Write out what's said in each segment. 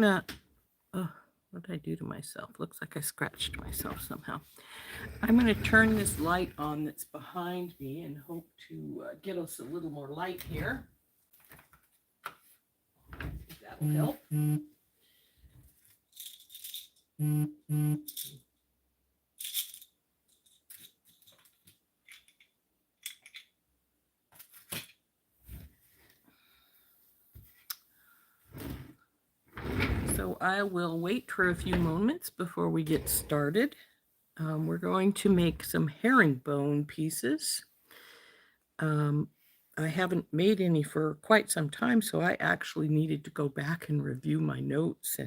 gonna, oh, what did I do to myself? Looks like I scratched myself somehow. I'm gonna turn this light on that's behind me and hope to get us a little more light here. That'll help. So I will wait for a few moments before we get started. We're going to make some herringbone pieces. I haven't made any for quite some time, so I actually needed to go back and review my notes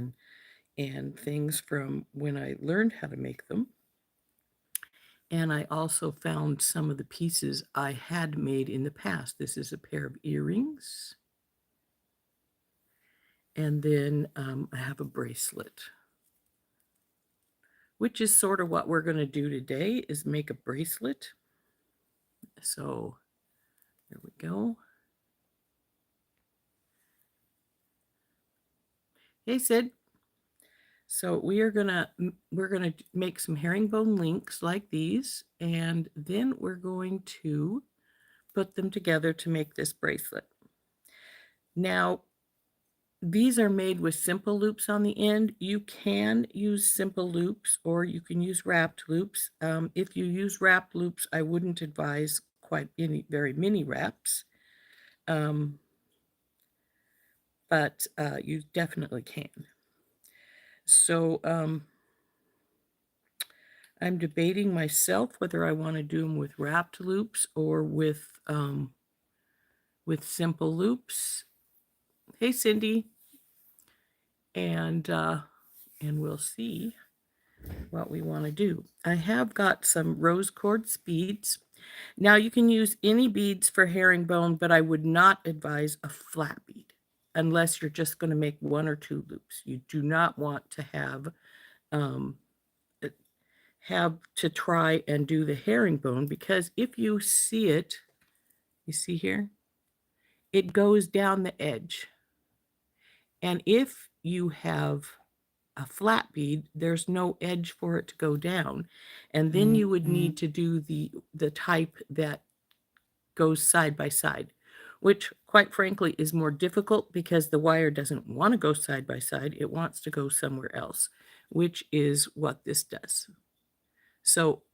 and things from when I learned how to make them. And I also found some of the pieces I had made in the past. This is a pair of earrings. And then I have a bracelet, which is sort of what we're going to do today, is make a bracelet. So there we go. Hey, Sid. So we're gonna make some herringbone links like these, and then we're going to put them together to make this bracelet. Now, these are made with simple loops on the end. You can use simple loops or you can use wrapped loops. If you use wrapped loops, I wouldn't advise quite very many wraps, but you definitely can. So I'm debating myself whether I want to do them with wrapped loops or with simple loops. Hey, Cindy. And we'll see what we want to do. I have got some rose quartz beads. Now you can use any beads for herringbone, but I would not advise a flat bead unless you're just going to make 1 or 2 loops. You do not want to have to try and do the herringbone, because if you see it, you see here, it goes down the edge. And if you have a flat bead, there's no edge for it to go down. And then you would need to do the type that goes side by side, which quite frankly is more difficult because the wire doesn't want to go side by side. It wants to go somewhere else, which is what this does. So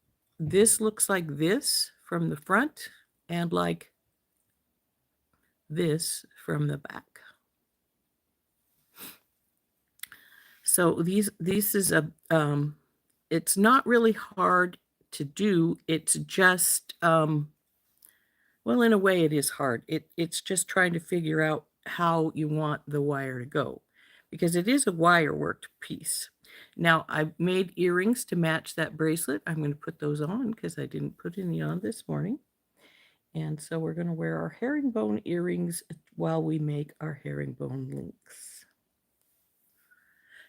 this looks like this from the front and like this from the back. So this is a, it's not really hard to do. It's just, well, in a way it is hard. It's just trying to figure out how you want the wire to go, because it is a wire worked piece. Now I've made earrings to match that bracelet. I'm going to put those on because I didn't put any on this morning. And so we're going to wear our herringbone earrings while we make our herringbone links.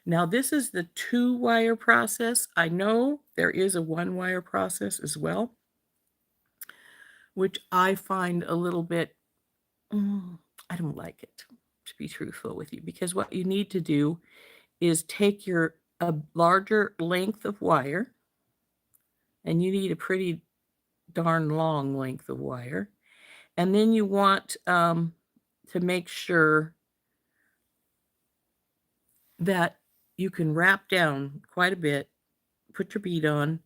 Now, this is the 2-wire process. I know there is a 1-wire process as well, which I find a little bit, I don't like it, to be truthful with you, because what you need to do is take a larger length of wire, and you need a pretty darn long length of wire, and then you want to make sure that you can wrap down quite a bit, put your bead on,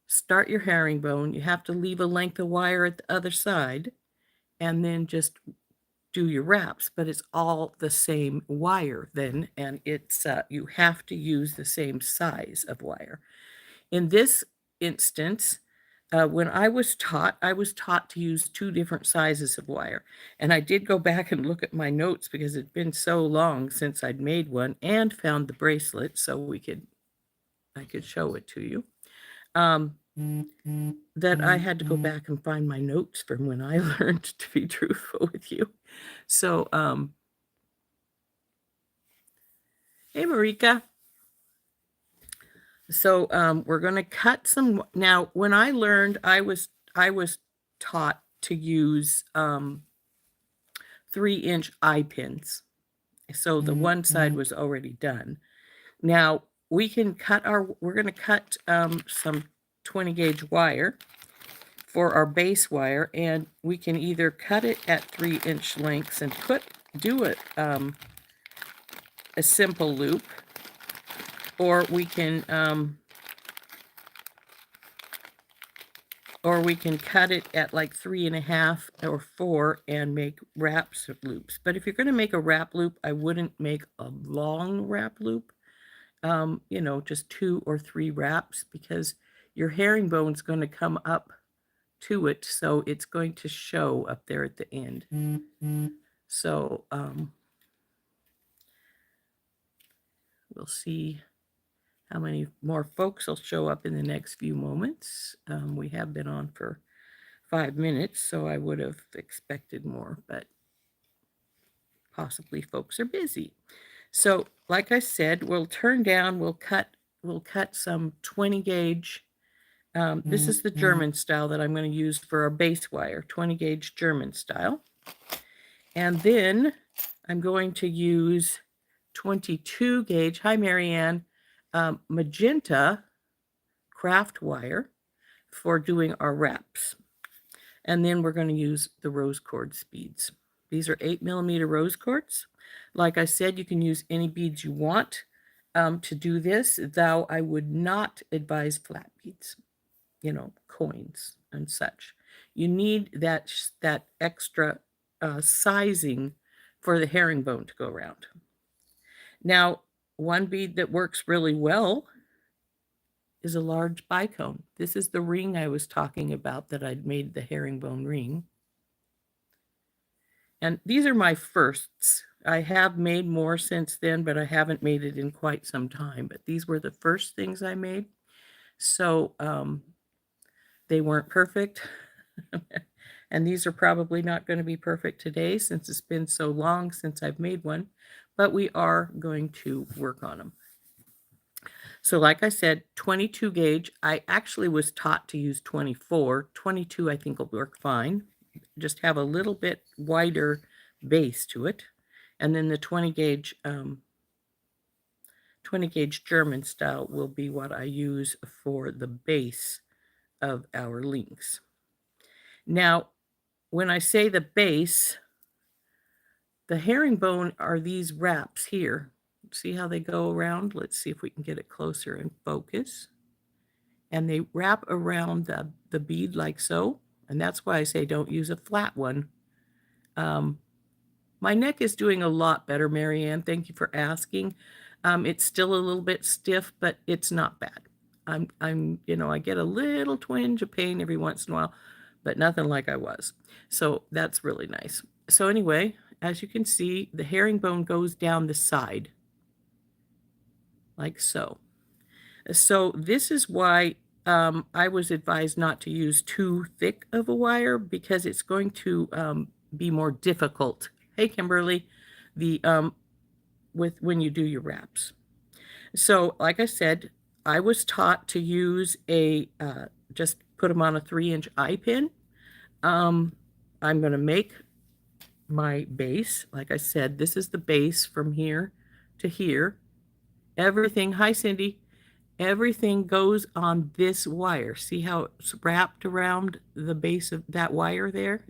start your herringbone. You have to leave a length of wire at the other side, and then just do your wraps, but it's all the same wire then, and it's you have to use the same size of wire. In this instance, when I was taught to use 2 different sizes of wire. And I did go back and look at my notes because it'd been so long since I'd made one, and found the bracelet so I could show it to you. That I had to go back and find my notes from when I learned, to be truthful with you. So, hey, Marika. So we're going to cut some. Now, when I learned, I was taught to use 3-inch eye pins, So the one side was already done. Now we can cut we're going to cut some 20 gauge wire for our base wire, and we can either cut it at 3-inch lengths and do a simple loop, or we can cut it at like 3.5 or 4 and make wraps of loops. But if you're going to make a wrap loop, I wouldn't make a long wrap loop. You know, just 2 or 3 wraps, because your herringbone's going to come up to it, so it's going to show up there at the end. So we'll see how many more folks will show up in the next few moments. We have been on for 5 minutes, so I would have expected more, but possibly folks are busy. So like I said, we'll turn down, we'll cut some 20 gauge. This is the German style that I'm going to use for our base wire, 20 gauge German style. And then I'm going to use 22 gauge, hi Marianne, magenta craft wire for doing our wraps. And then we're going to use the rose cord beads. These are 8mm rose cords. Like I said, you can use any beads you want to do this, though I would not advise flat beads, you know, coins and such. You need that extra sizing for the herringbone to go around. Now, one bead that works really well is a large bicone. This is the ring I was talking about that I'd made the herringbone ring. And these are my firsts. I have made more since then, but I haven't made it in quite some time. But these were the first things I made. So they weren't perfect. And these are probably not going to be perfect today since it's been so long since I've made one. But we are going to work on them. So like I said, 22 gauge. I actually was taught to use 24. 22 I think will work fine. Just have a little bit wider base to it. And then the 20 gauge German style will be what I use for the base of our links. Now, when I say the base, the herringbone are these wraps here. See how they go around? Let's see if we can get it closer and focus. And they wrap around the bead like so. And that's why I say don't use a flat one. My neck is doing a lot better, Marianne. Thank you for asking. It's still a little bit stiff, but it's not bad. You know, I get a little twinge of pain every once in a while, but nothing like I was. So that's really nice. So anyway, as you can see, the herringbone goes down the side, like so. So this is why I was advised not to use too thick of a wire, because it's going to be more difficult. Hey, Kimberly, when you do your wraps. So like I said, I was taught to use just put them on a 3-inch eye pin. I'm going to make my base. Like I said, this is the base from here to here. Everything, hi Cindy, everything goes on this wire. See how it's wrapped around the base of that wire there?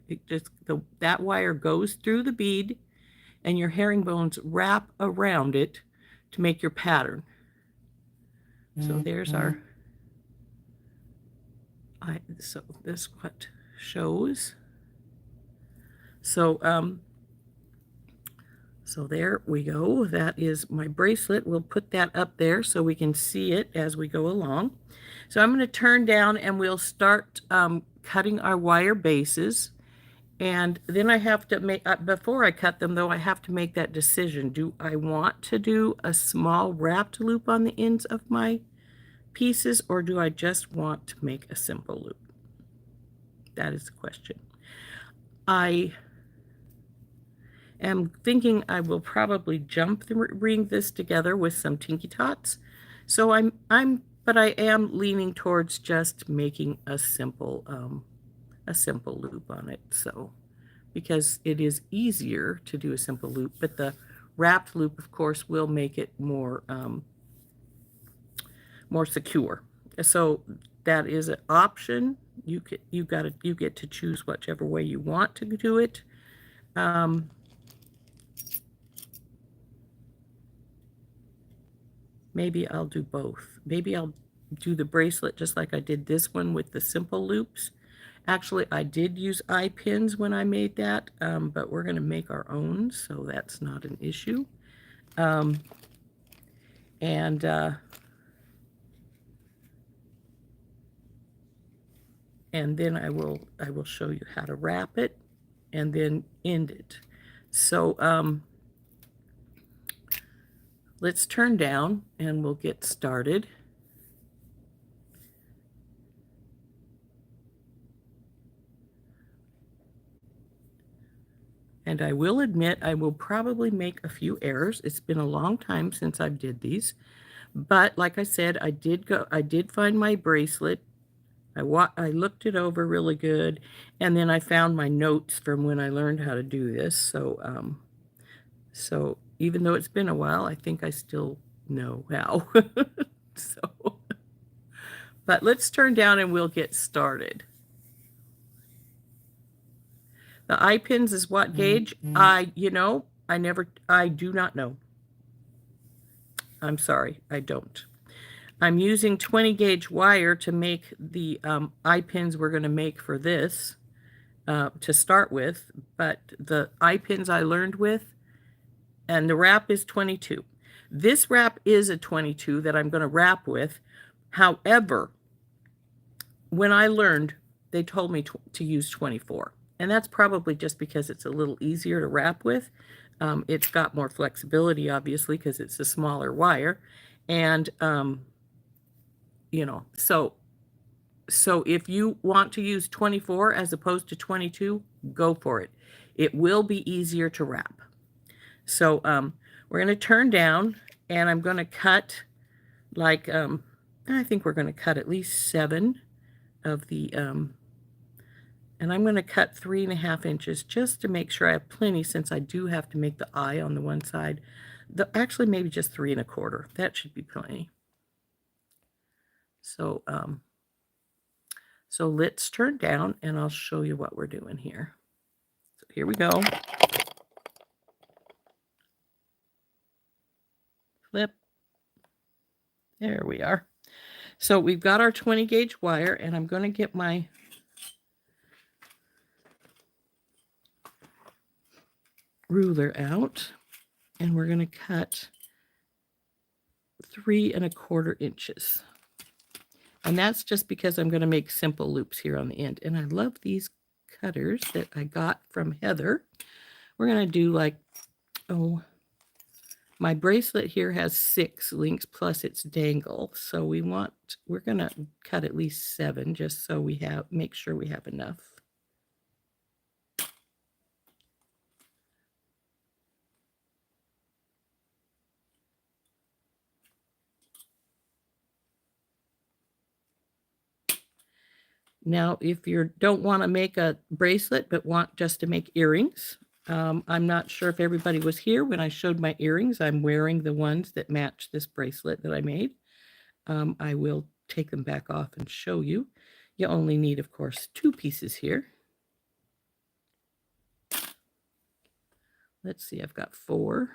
That wire goes through the bead, and your herringbones wrap around it to make your pattern. So there's our, so this what shows. So so there we go. That is my bracelet. We'll put that up there so we can see it as we go along. So I'm going to turn down and we'll start cutting our wire bases. And then I have to make, before I cut them though, I have to make that decision. Do I want to do a small wrapped loop on the ends of my pieces, or do I just want to make a simple loop? That is the question. I am thinking I will probably jump ring this together with some Tinky Tots. So but I am leaning towards just making a simple loop on it. So, because it is easier to do a simple loop, but the Wrapped loop, of course, will make it more more secure. So that is an option. You get to choose whichever way you want to do it. Maybe I'll do both. Maybe I'll do the bracelet just like I did this one with the simple loops. Actually, I did use eye pins when I made that, but we're going to make our own, so that's not an issue. And then I will show you how to wrap it and then end it. So let's turn down and we'll get started. And I will admit I will probably make a few errors. It's been a long time since I've did these. But like I said, I did find my bracelet. I looked it over really good, and then I found my notes from when I learned how to do this. So so even though it's been a while, I think I still know how. So but let's turn down and we'll get started. The eye pins is what gauge? I do not know. I'm sorry, I don't. I'm using 20 gauge wire to make the eye pins we're going to make for this to start with, but the eye pins I learned with, and the wrap is 22. This wrap is a 22 that I'm going to wrap with. However, when I learned, they told me to use 24. And that's probably just because it's a little easier to wrap with. It's got more flexibility, obviously, because it's a smaller wire. And, so if you want to use 24 as opposed to 22, go for it. It will be easier to wrap. So we're going to turn down, and I'm going to cut like, I think we're going to cut at least 7 of the, and I'm going to cut 3.5 inches just to make sure I have plenty, since I do have to make the eye on the one side. Actually, maybe just 3.25. That should be plenty. So, so let's turn down and I'll show you what we're doing here. So here we go. Flip. There we are. So we've got our 20 gauge wire, and I'm going to get my ruler out, and we're going to cut 3.25 inches. And that's just because I'm going to make simple loops here on the end. And I love these cutters that I got from Heather. We're going to do like, my bracelet here has 6 links plus its dangle. So we're going to cut at least 7 just so make sure we have enough. Now, if you don't want to make a bracelet but want just to make earrings, I'm not sure if everybody was here when I showed my earrings. I'm wearing the ones that match this bracelet that I made. I will take them back off and show you. You only need, of course, 2 pieces here. Let's see, I've got 4.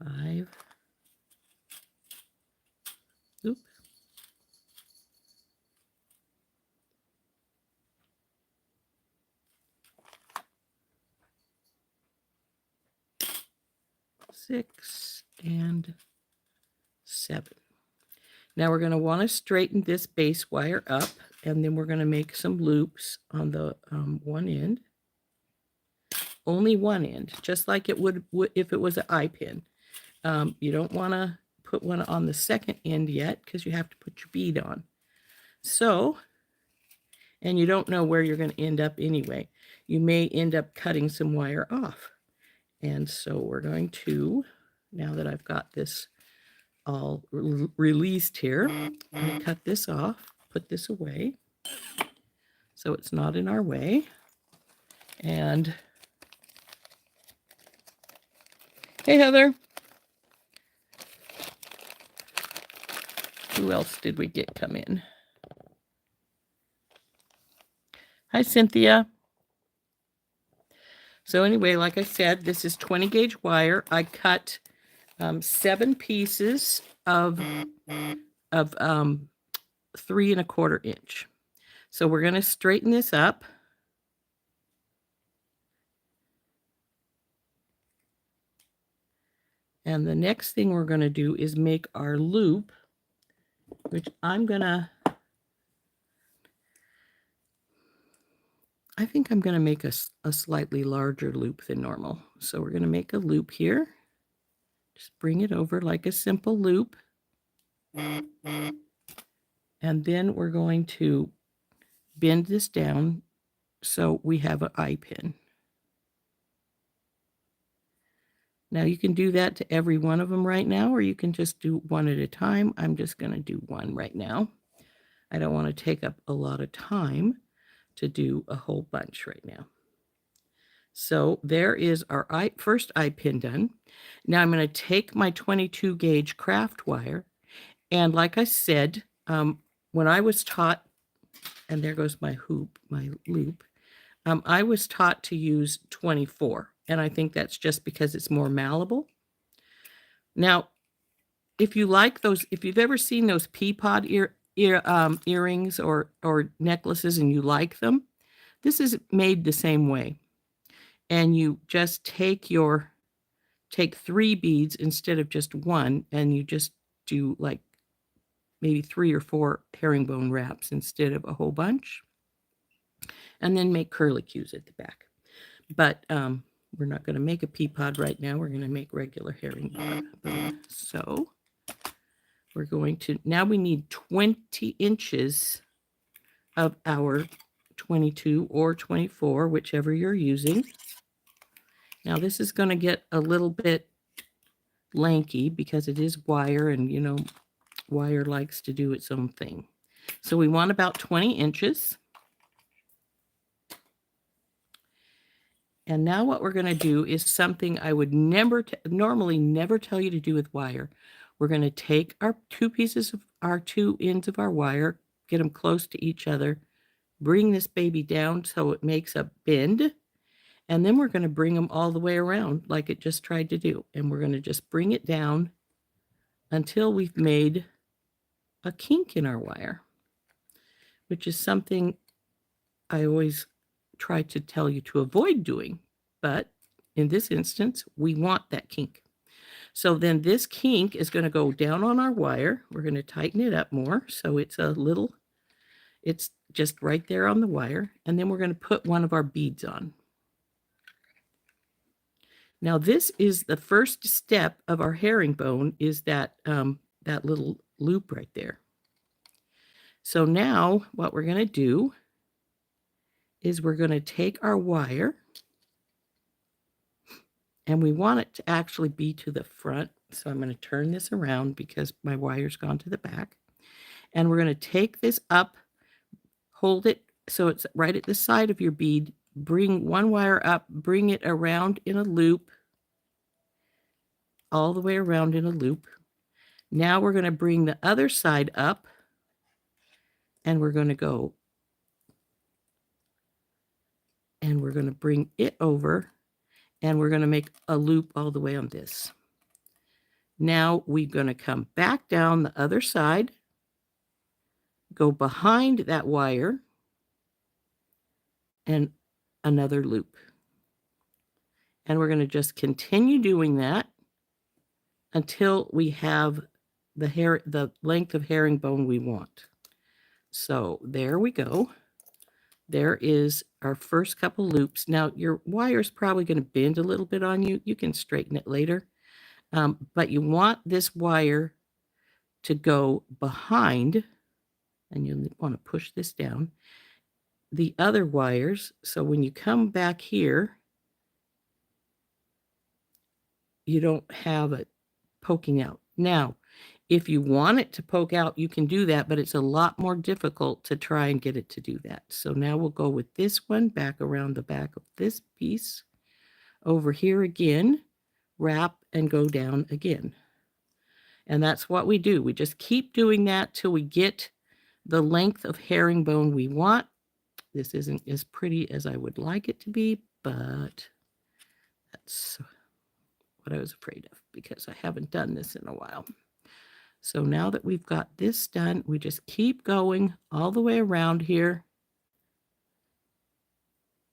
Five. Oop. 6 and 7. Now we're going to want to straighten this base wire up, and then we're going to make some loops on the one end. Only one end, just like it would if it was an eye pin. You don't want to put one on the second end yet because you have to put your bead on. So, and you don't know where you're going to end up anyway. You may end up cutting some wire off. And so we're going to, now that I've got this all released here. I'm going to cut this off, put this away so it's not in our way. And hey, Heather. Who else did we get come in? Hi, Cynthia. So anyway, like I said, this is 20 gauge wire. I cut 7 pieces of 3 1/4 inch. So we're going to straighten this up. And the next thing we're going to do is make our loop, which I think I'm going to make a slightly larger loop than normal. So we're going to make a loop here. Just bring it over like a simple loop. And then we're going to bend this down so we have an eye pin. Now you can do that to every one of them right now, or you can just do one at a time. I'm just going to do one right now. I don't want to take up a lot of time to do a whole bunch right now. So there is our first eye pin done. Now I'm going to take my 22 gauge craft wire, and like I said, when I was taught, and there goes my hoop, my loop, I was taught to use 24, and I think that's just because it's more malleable. Now, if you like those, if you've ever seen those pea pod earrings or necklaces and you like them, this is made the same way. And you just take 3 beads instead of just one, and you just do like maybe 3 or 4 herringbone wraps instead of a whole bunch, and then make curlicues at the back. But we're not going to make a pea pod right now. We're going to make regular herringbone. So we're going to, now we need 20 inches of our 22 or 24, whichever you're using. Now this is going to get a little bit lanky because it is wire, and you know, wire likes to do its own thing. So we want about 20 inches. And now what we're going to do is something I would normally never tell you to do with wire. We're going to take our 2 ends of our wire, get them close to each other, bring this baby down so it makes a bend, and then we're going to bring them all the way around like it just tried to do. And we're going to just bring it down until we've made a kink in our wire, which is something I always try to tell you to avoid doing. But in this instance, we want that kink. So then this kink is going to go down on our wire. We're going to tighten it up more so it's it's just right there on the wire. And then we're going to put one of our beads on. Now this is the first step of our herringbone, is that little loop right there. So now what we're going to do is we're going to take our wire, and we want it to actually be to the front. So I'm going to turn this around because my wire's gone to the back. And we're going to take this up, hold it so it's right at the side of your bead, bring one wire up, bring it around in a loop, all the way around in a loop. Now we're going to bring the other side up, and we're going to go, and we're going to bring it over, and we're going to make a loop all the way on this. Now we're going to come back down the other side, go behind that wire, and another loop. And we're going to just continue doing that until we have the length of herringbone we want. So there we go. There is our first couple loops. Now your wire is probably going to bend a little bit on you. You can straighten it later. But you want this wire to go behind, and you want to push this down, the other wires. So when you come back here, you don't have it poking out. Now, If you want it to poke out, you can do that, but it's a lot more difficult to try and get it to do that. So now we'll go with this one back around the back of this piece. Over here again, wrap and go down again. And that's what we do. We just keep doing that till we get the length of herringbone we want. This isn't as pretty as I would like it to be, but that's what I was afraid of because I haven't done this in a while. So now that we've got this done, we just keep going all the way around here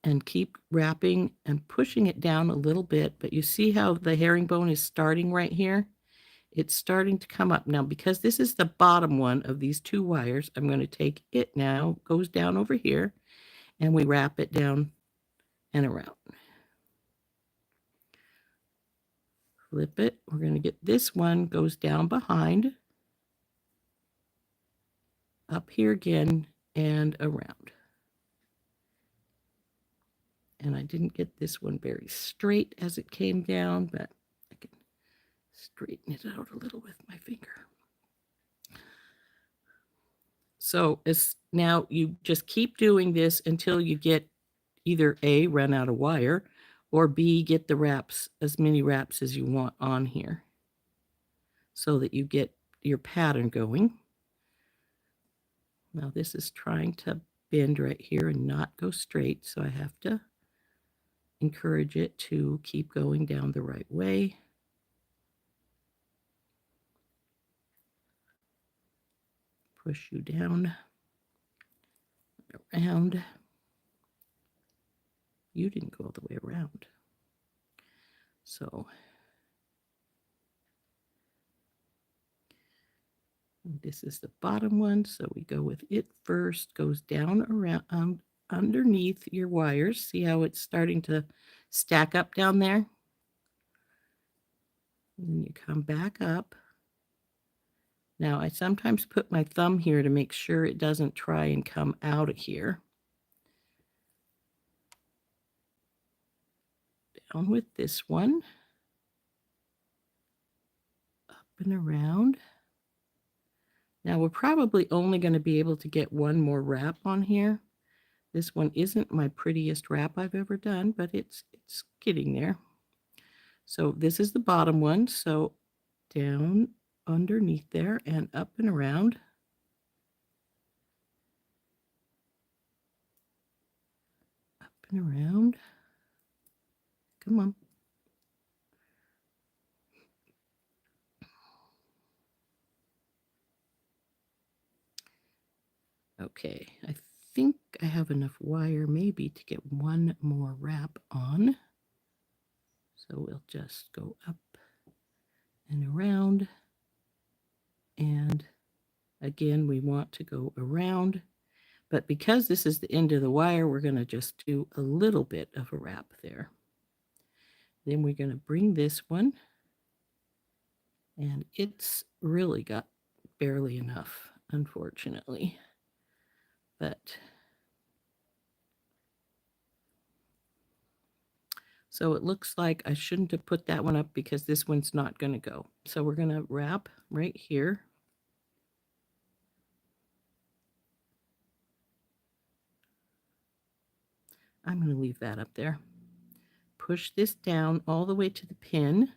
and keep wrapping and pushing it down a little bit. But you see how the herringbone is starting right here? It's starting to come up. Now, because this is the bottom one of these two wires, I'm going to take it now, goes down over here, and we wrap it down and around. Flip it. We're going to get this one, goes down behind, up here again, and around. And I didn't get this one very straight as it came down, but I can straighten it out a little with my finger. So now you just keep doing this until you get either A, run out of wire, or B, get the wraps, as many wraps as you want on here so that you get your pattern going. Now this is trying to bend right here and not go straight, so I have to encourage it to keep going down the right way. Push you down, around. You didn't go all the way around. So this is the bottom one, so we go with it first, goes down around underneath your wires. See how it's starting to stack up down there? And then you come back up. Now, I sometimes put my thumb here to make sure it doesn't try and come out of here. Down with this one. Up and around. Now, we're probably only going to be able to get one more wrap on here. This one isn't my prettiest wrap I've ever done, but it's getting there. So this is the bottom one. So down underneath there and up and around. Up and around. Come on. Okay, I think I have enough wire maybe to get one more wrap on. So we'll just go up and around. And again, we want to go around. But because this is the end of the wire, we're going to just do a little bit of a wrap there. Then we're going to bring this one. And it's really got barely enough, unfortunately. But so it looks like I shouldn't have put that one up because this one's not going to go. So we're going to wrap right here. I'm going to leave that up there. Push this down all the way to the pin.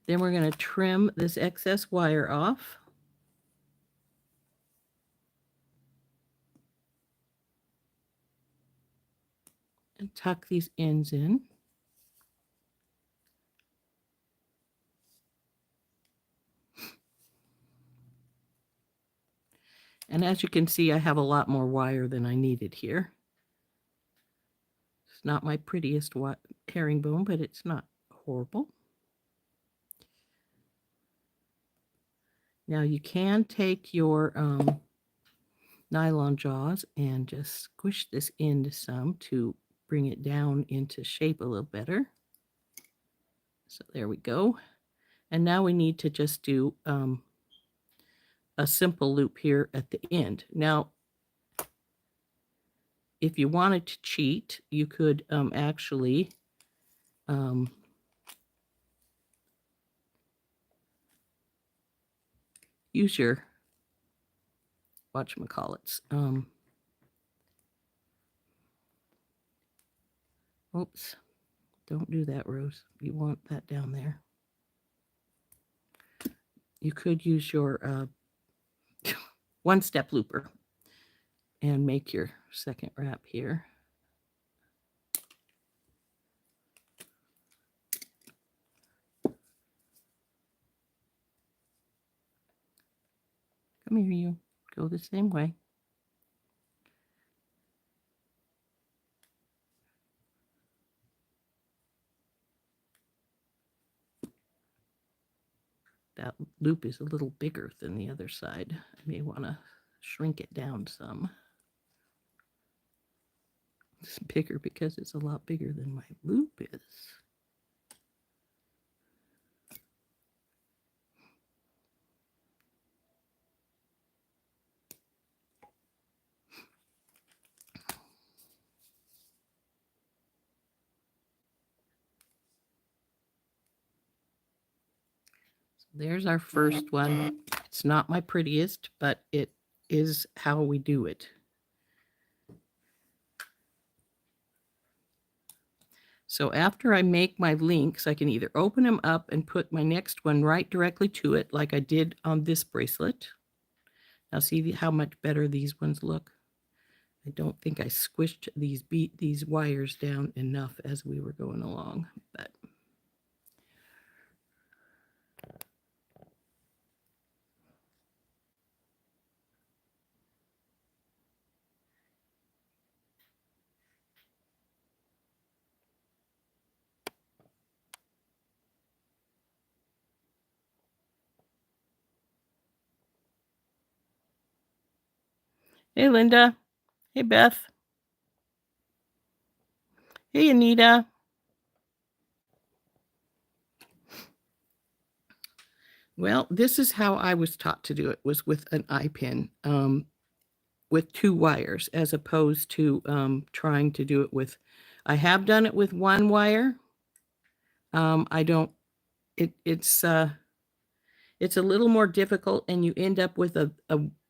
Then we're going to trim this excess wire off. And tuck these ends in. And as you can see, I have a lot more wire than I needed here. It's not my prettiest herringbone, but it's not horrible. Now you can take your nylon jaws and just squish this into some to bring it down into shape a little better. So there we go. And now we need to just do a simple loop here at the end. Now, if you wanted to cheat, you could actually use your whatchamacallits. Oops, don't do that, Rose. You want that down there. You could use your one-step looper and make your second wrap here. Come here, you. Go the same way. That loop is a little bigger than the other side. I may want to shrink it down some. It's bigger because it's a lot bigger than my loop is. There's our first one. It's not my prettiest, but it is how we do it. So after I make my links, I can either open them up and put my next one right directly to it, like I did on this bracelet. Now see how much better these ones look? I don't think I squished these wires down enough as we were going along, but hey, Linda. Hey, Beth. Hey, Anita. Well, this is how I was taught to do it, was with an eye pin, with 2 wires, as opposed to trying to do it with, I have done it with 1 wire. I don't, it's a little more difficult, and you end up with a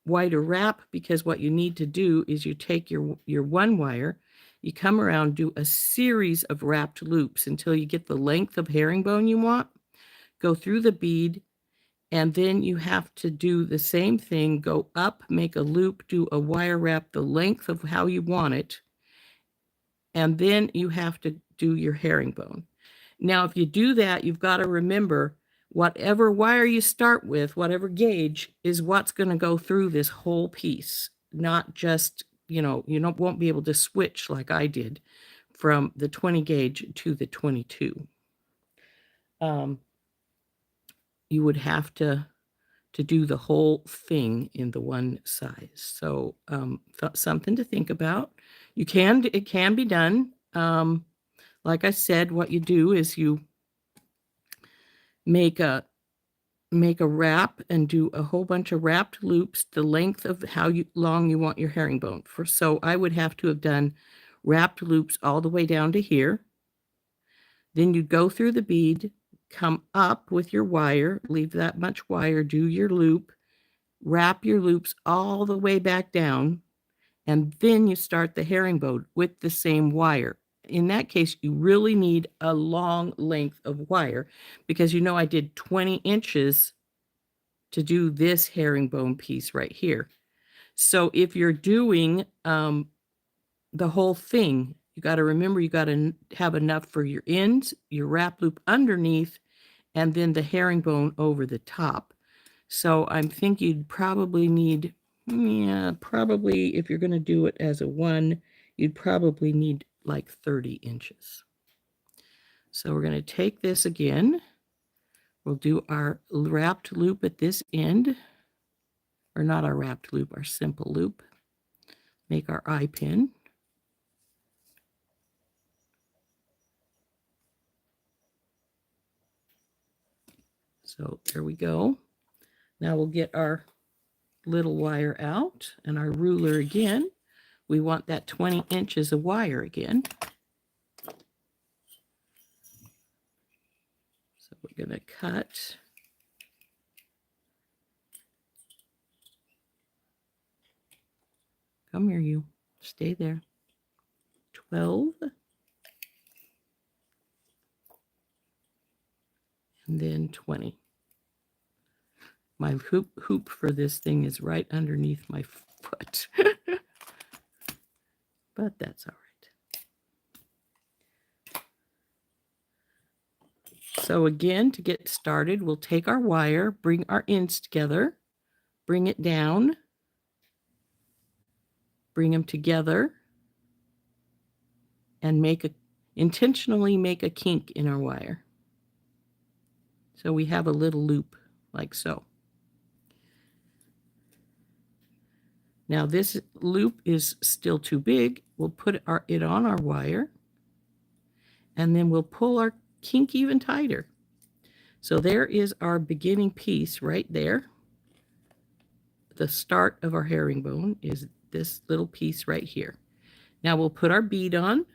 wider wrap, because what you need to do is you take your 1 wire, you come around, do a series of wrapped loops until you get the length of herringbone you want, go through the bead, and then you have to do the same thing, go up, make a loop, do a wire wrap the length of how you want it, and then you have to do your herringbone. Now, if you do that, you've got to remember whatever wire you start with, whatever gauge, is what's going to go through this whole piece, not just, you won't be able to switch like I did from the 20 gauge to the 22. You would have to do the whole thing in the one size. So something to think about. It can be done. Like I said, what you do is you make a wrap and do a whole bunch of wrapped loops the length of how long you want your herringbone. So I would have to have done wrapped loops all the way down to here. Then you go through the bead, come up with your wire, leave that much wire, do your loop, wrap your loops all the way back down, and then you start the herringbone with the same wire. In that case, you really need a long length of wire, because I did 20 inches to do this herringbone piece right here. So if you're doing the whole thing, you got to remember, you got to have enough for your ends, your wrap loop underneath, and then the herringbone over the top. So I'm thinking you'd probably need, probably if you're going to do it as a 1, you'd probably need like 30 inches. So we're going to take this again. We'll do our wrapped loop at this end, or not our wrapped loop, our simple loop. Make our eye pin. So there we go. Now we'll get our little wire out and our ruler again. We want that 20 inches of wire again. So we're going to cut Come here, you. Stay there. 12. And then 20. My hoop for this thing is right underneath my foot. But that's all right. So again, to get started, we'll take our wire, bring our ends together, bring it down, bring them together, and intentionally make a kink in our wire. So we have a little loop like so. Now this loop is still too big. We'll put it on our wire, and then we'll pull our kink even tighter. So there is our beginning piece right there. The start of our herringbone is this little piece right here. Now we'll put our bead on.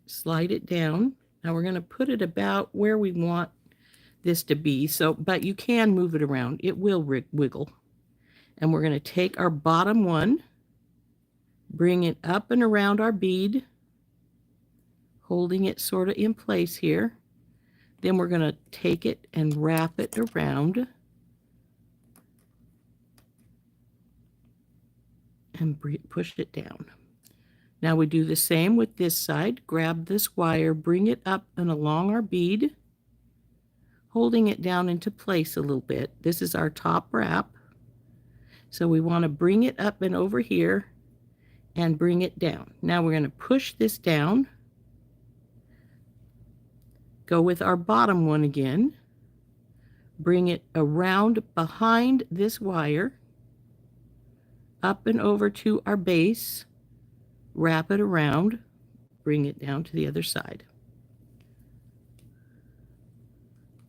Slide it down. Now we're going to put it about where we want this to be. But you can move it around. It will wiggle. And we're going to take our bottom one, bring it up and around our bead, holding it sort of in place here. Then we're going to take it and wrap it around and push it down. Now we do the same with this side. Grab this wire, bring it up and along our bead, holding it down into place a little bit. This is our top wrap. So we want to bring it up and over here and bring it down. Now we're going to push this down. Go with our bottom one again. Bring it around behind this wire, up and over to our base, wrap it around, bring it down to the other side.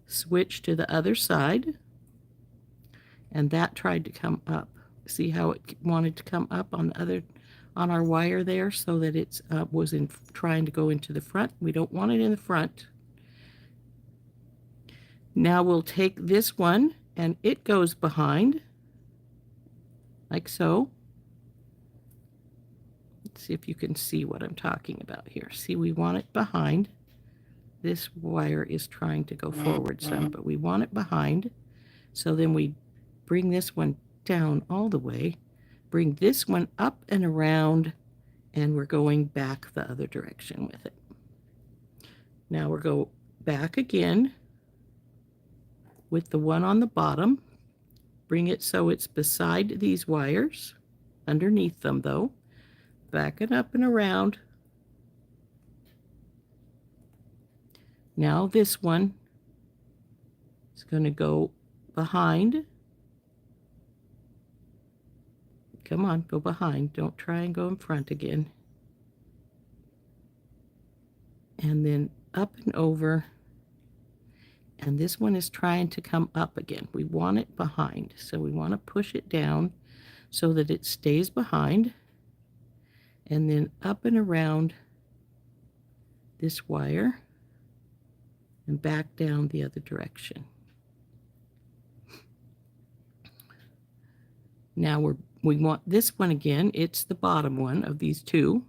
Switch to the other side, and that tried to come up. See how it wanted to come up on our wire there, so that it was trying to go into the front. We don't want it in the front. Now we'll take this one, and it goes behind, like so. Let's see if you can see what I'm talking about here. See, we want it behind. This wire is trying to go forward some, but we want it behind. So then we bring this one down all the way, bring this one up and around, and we're going back the other direction with it. Now we'll go back again with the one on the bottom. Bring it so it's beside these wires, underneath them though. Back it up and around. Now this one is going to go behind. Come on, go behind. Don't try and go in front again. And then up and over. And this one is trying to come up again. We want it behind. So we want to push it down so that it stays behind. And then up and around this wire and back down the other direction. Now we want this one again. It's the bottom one of these two.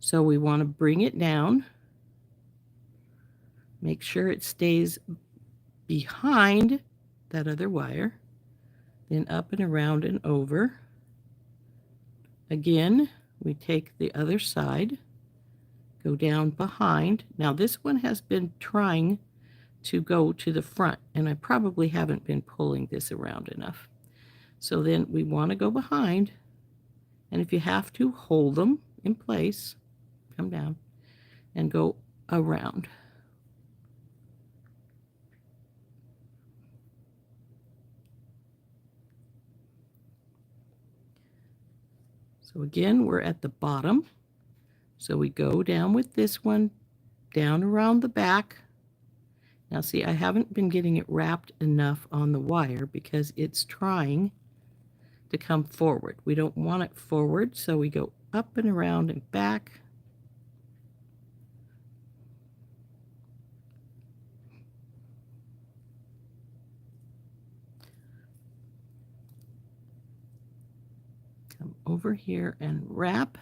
So we want to bring it down. Make sure it stays behind that other wire. Then up and around and over. Again, we take the other side, go down behind. Now this one has been trying to go to the front, and I probably haven't been pulling this around enough. So then we want to go behind, and if you have to, hold them in place, come down, and go around. So again, we're at the bottom. So we go down with this one, down around the back. Now see, I haven't been getting it wrapped enough on the wire because it's trying to come forward. We don't want it forward, so we go up and around and back. Come over here and wrap.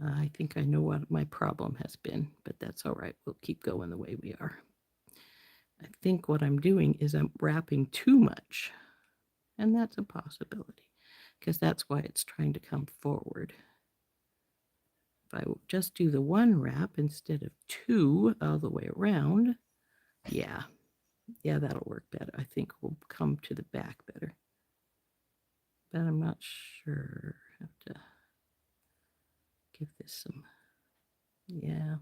I think I know what my problem has been, but that's all right. We'll keep going the way we are. I think what I'm doing is I'm wrapping too much, and that's a possibility because that's why it's trying to come forward. If I just do the one wrap instead of two all the way around, yeah, that'll work better. I think we'll come to the back better, but I'm not sure. I have to give this some, yeah.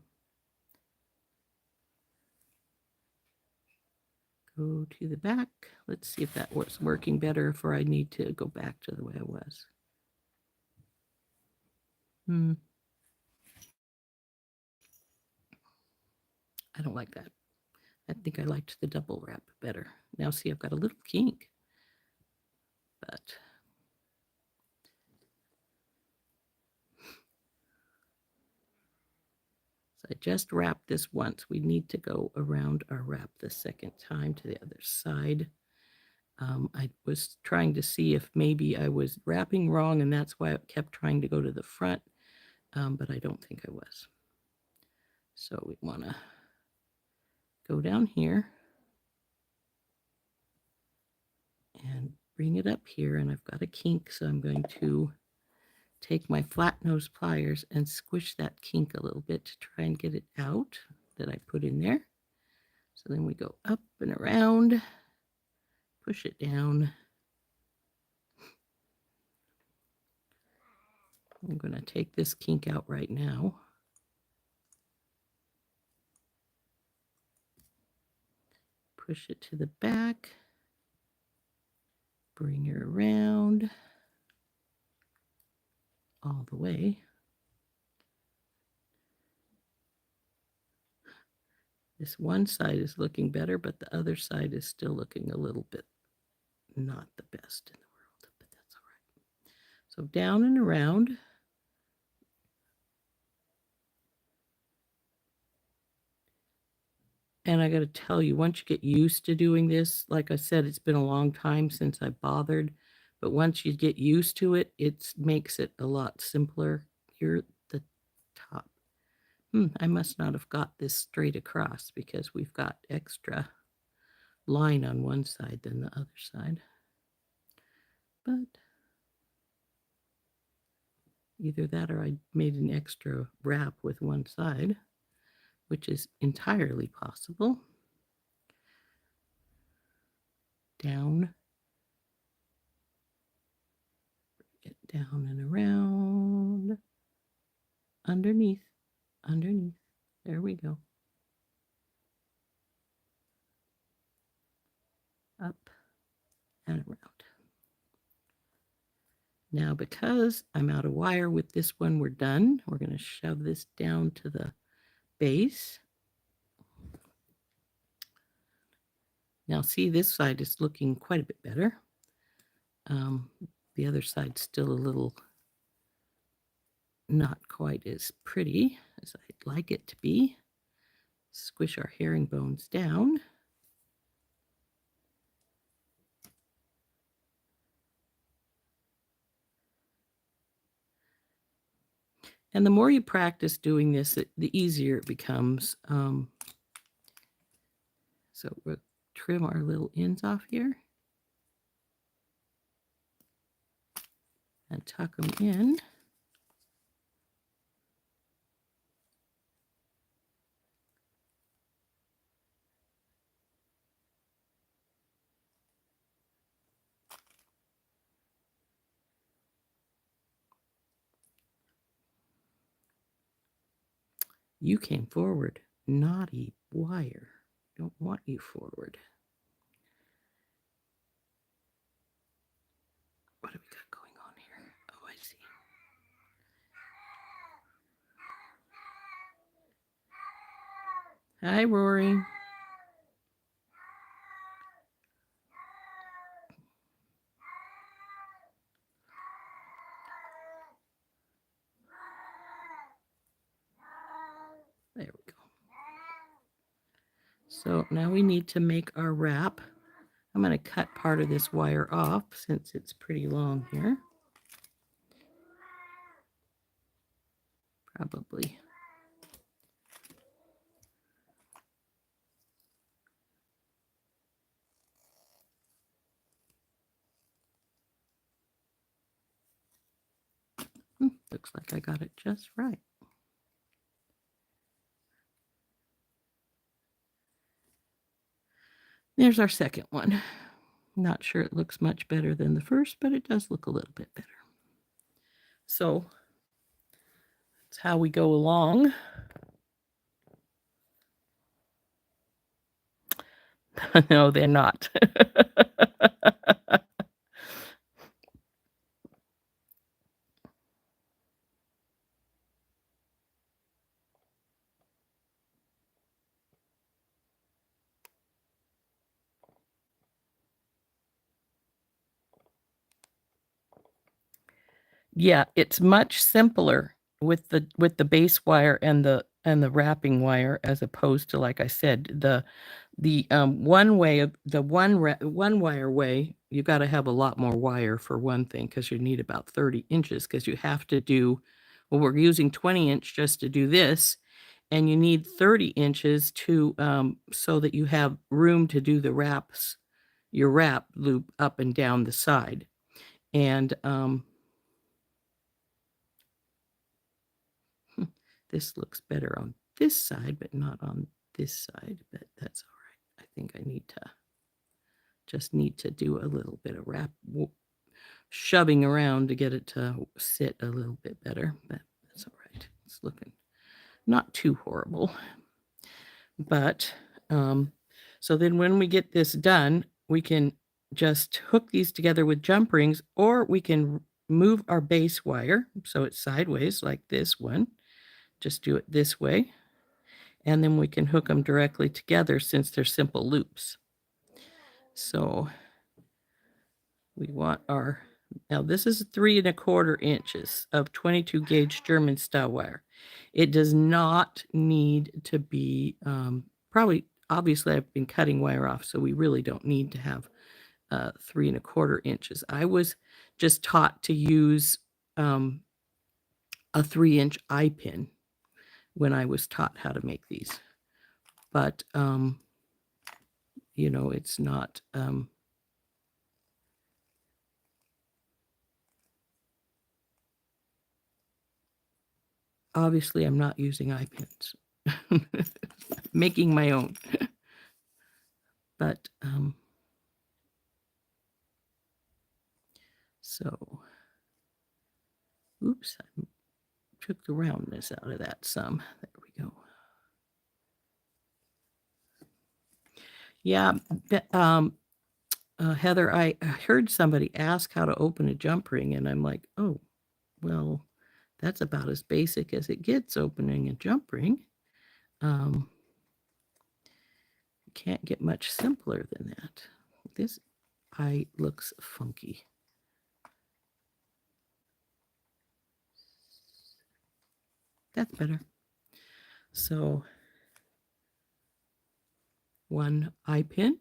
Go to the back. Let's see if that was working better, or I need to go back to the way I was. I don't like that. I think I liked the double wrap better. Now see, I've got a little kink, but so I just wrapped this once. We need to go around our wrap the second time to the other side. I was trying to see if maybe I was wrapping wrong, and that's why I kept trying to go to the front, but I don't think I was. So we want to go down here and bring it up here, and I've got a kink, so I'm going to take my flat nose pliers and squish that kink a little bit to try and get it out that I put in there. So then we go up and around, push it down. I'm going to take this kink out right now. Push it to the back, bring her around all the way. This one side is looking better, but the other side is still looking a little bit not the best in the world, but that's all right. So down and around. And I got to tell you, once you get used to doing this, like I said, it's been a long time since I bothered, but once you get used to it, it makes it a lot simpler. Here at the top. I must not have got this straight across because we've got extra line on one side than the other side. But either that or I made an extra wrap with one side, which is entirely possible. Down, get down and around, underneath, there we go. Up and around. Now, because I'm out of wire with this one, we're done. We're going to shove this down to the base. Now, see, this side is looking quite a bit better. The other side's still a little not quite as pretty as I'd like it to be. Squish our herringbones down. And the more you practice doing this, the easier it becomes. So we'll trim our little ends off here and tuck them in. You came forward, naughty wire. Don't want you forward. What have we got going on here? Oh, I see. Hi, Rory. There we go. So now we need to make our wrap. I'm going to cut part of this wire off since it's pretty long here. Probably. Looks like I got it just right. There's our second one. Not sure it looks much better than the first, but it does look a little bit better. So that's how we go along. No, they're not. Yeah, it's much simpler with the base wire and the wrapping wire, as opposed to, like I said, the one way of the one wire way. You got to have a lot more wire for one thing, because you need about 30 inches, because you have to do, well, we're using 20-inch just to do this, and you need 30 inches to so that you have room to do the wraps, your wrap loop up and down the side. And this looks better on this side, but not on this side, but that's all right. I think I just need to do a little bit of shoving around to get it to sit a little bit better, but that's all right. It's looking not too horrible. But so then when we get this done, we can just hook these together with jump rings, or we can move our base wire so it's sideways like this one. Just do it this way, and then we can hook them directly together since they're simple loops. So we want our, now this is 3 1/4 inches of 22 gauge German style wire. It does not need to be, obviously I've been cutting wire off, so we really don't need to have 3 1/4 inches. I was just taught to use a 3-inch eye pin when I was taught how to make these. But, you know, it's not, obviously I'm not using eye pins. Making my own. But, so, oops, I took the roundness out of that some. There we go. Yeah, Heather, I heard somebody ask how to open a jump ring, and I'm like, oh, well, that's about as basic as it gets, opening a jump ring. Can't get much simpler than that. This eye looks funky. That's better. So, one eye pin.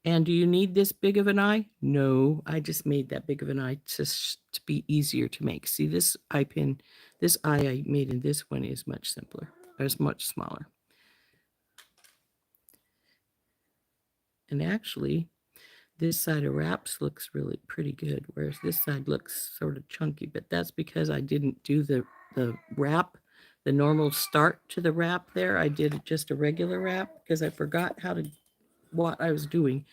And do you need this big of an eye? No, I just made that big of an eye just to be easier to make. See, this eye pin, this eye I made in this one is much simpler. It's much smaller. And actually, this side of wraps looks really pretty good, whereas this side looks sort of chunky, but that's because I didn't do the wrap, the normal start to the wrap there. I did just a regular wrap because I forgot what I was doing.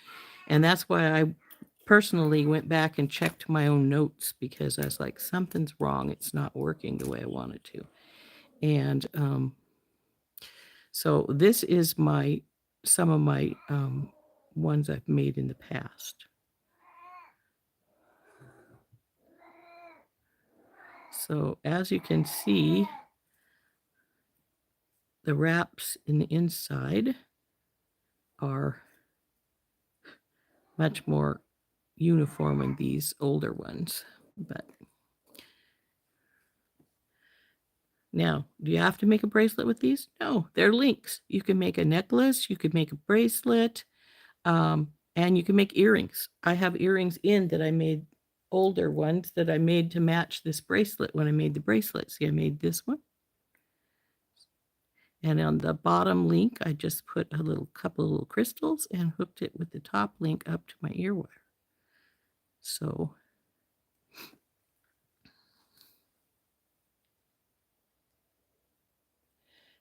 And that's why I personally went back and checked my own notes, because I was like, something's wrong. It's not working the way I want it to. And so this is some of my ones I've made in the past. So as you can see, the wraps in the inside are much more uniform in these older ones, but Now, do you have to make a bracelet with these? No, they're links. You can make a necklace, you can make a bracelet, and you can make earrings. I have earrings in that I made, older ones that I made to match this bracelet when I made the bracelet. See, I made this one. And on the bottom link, I just put a couple of little crystals and hooked it with the top link up to my ear wire. So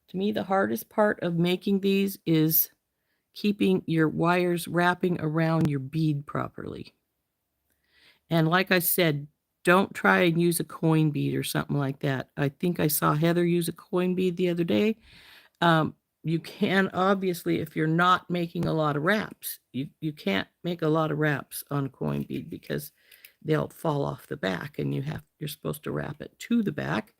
to me, the hardest part of making these is keeping your wires wrapping around your bead properly. And like I said, don't try and use a coin bead or something like that. I think I saw Heather use a coin bead the other day. You can, obviously, if you're not making a lot of wraps, you can't make a lot of wraps on a coin bead because they'll fall off the back, and you're supposed to wrap it to the back,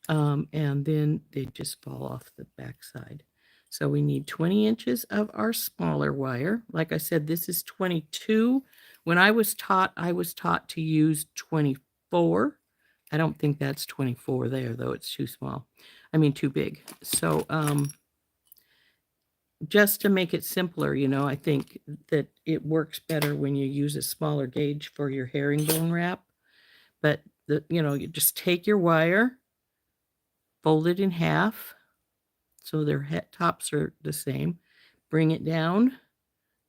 and then they just fall off the back side. So we need 20 inches of our smaller wire. Like I said, this is 22. When I was taught to use 24. I don't think that's 24 there, though. It's too small. I mean, too big. So, just to make it simpler, I think that it works better when you use a smaller gauge for your herringbone wrap. But, you just take your wire, fold it in half so their tops are the same. Bring it down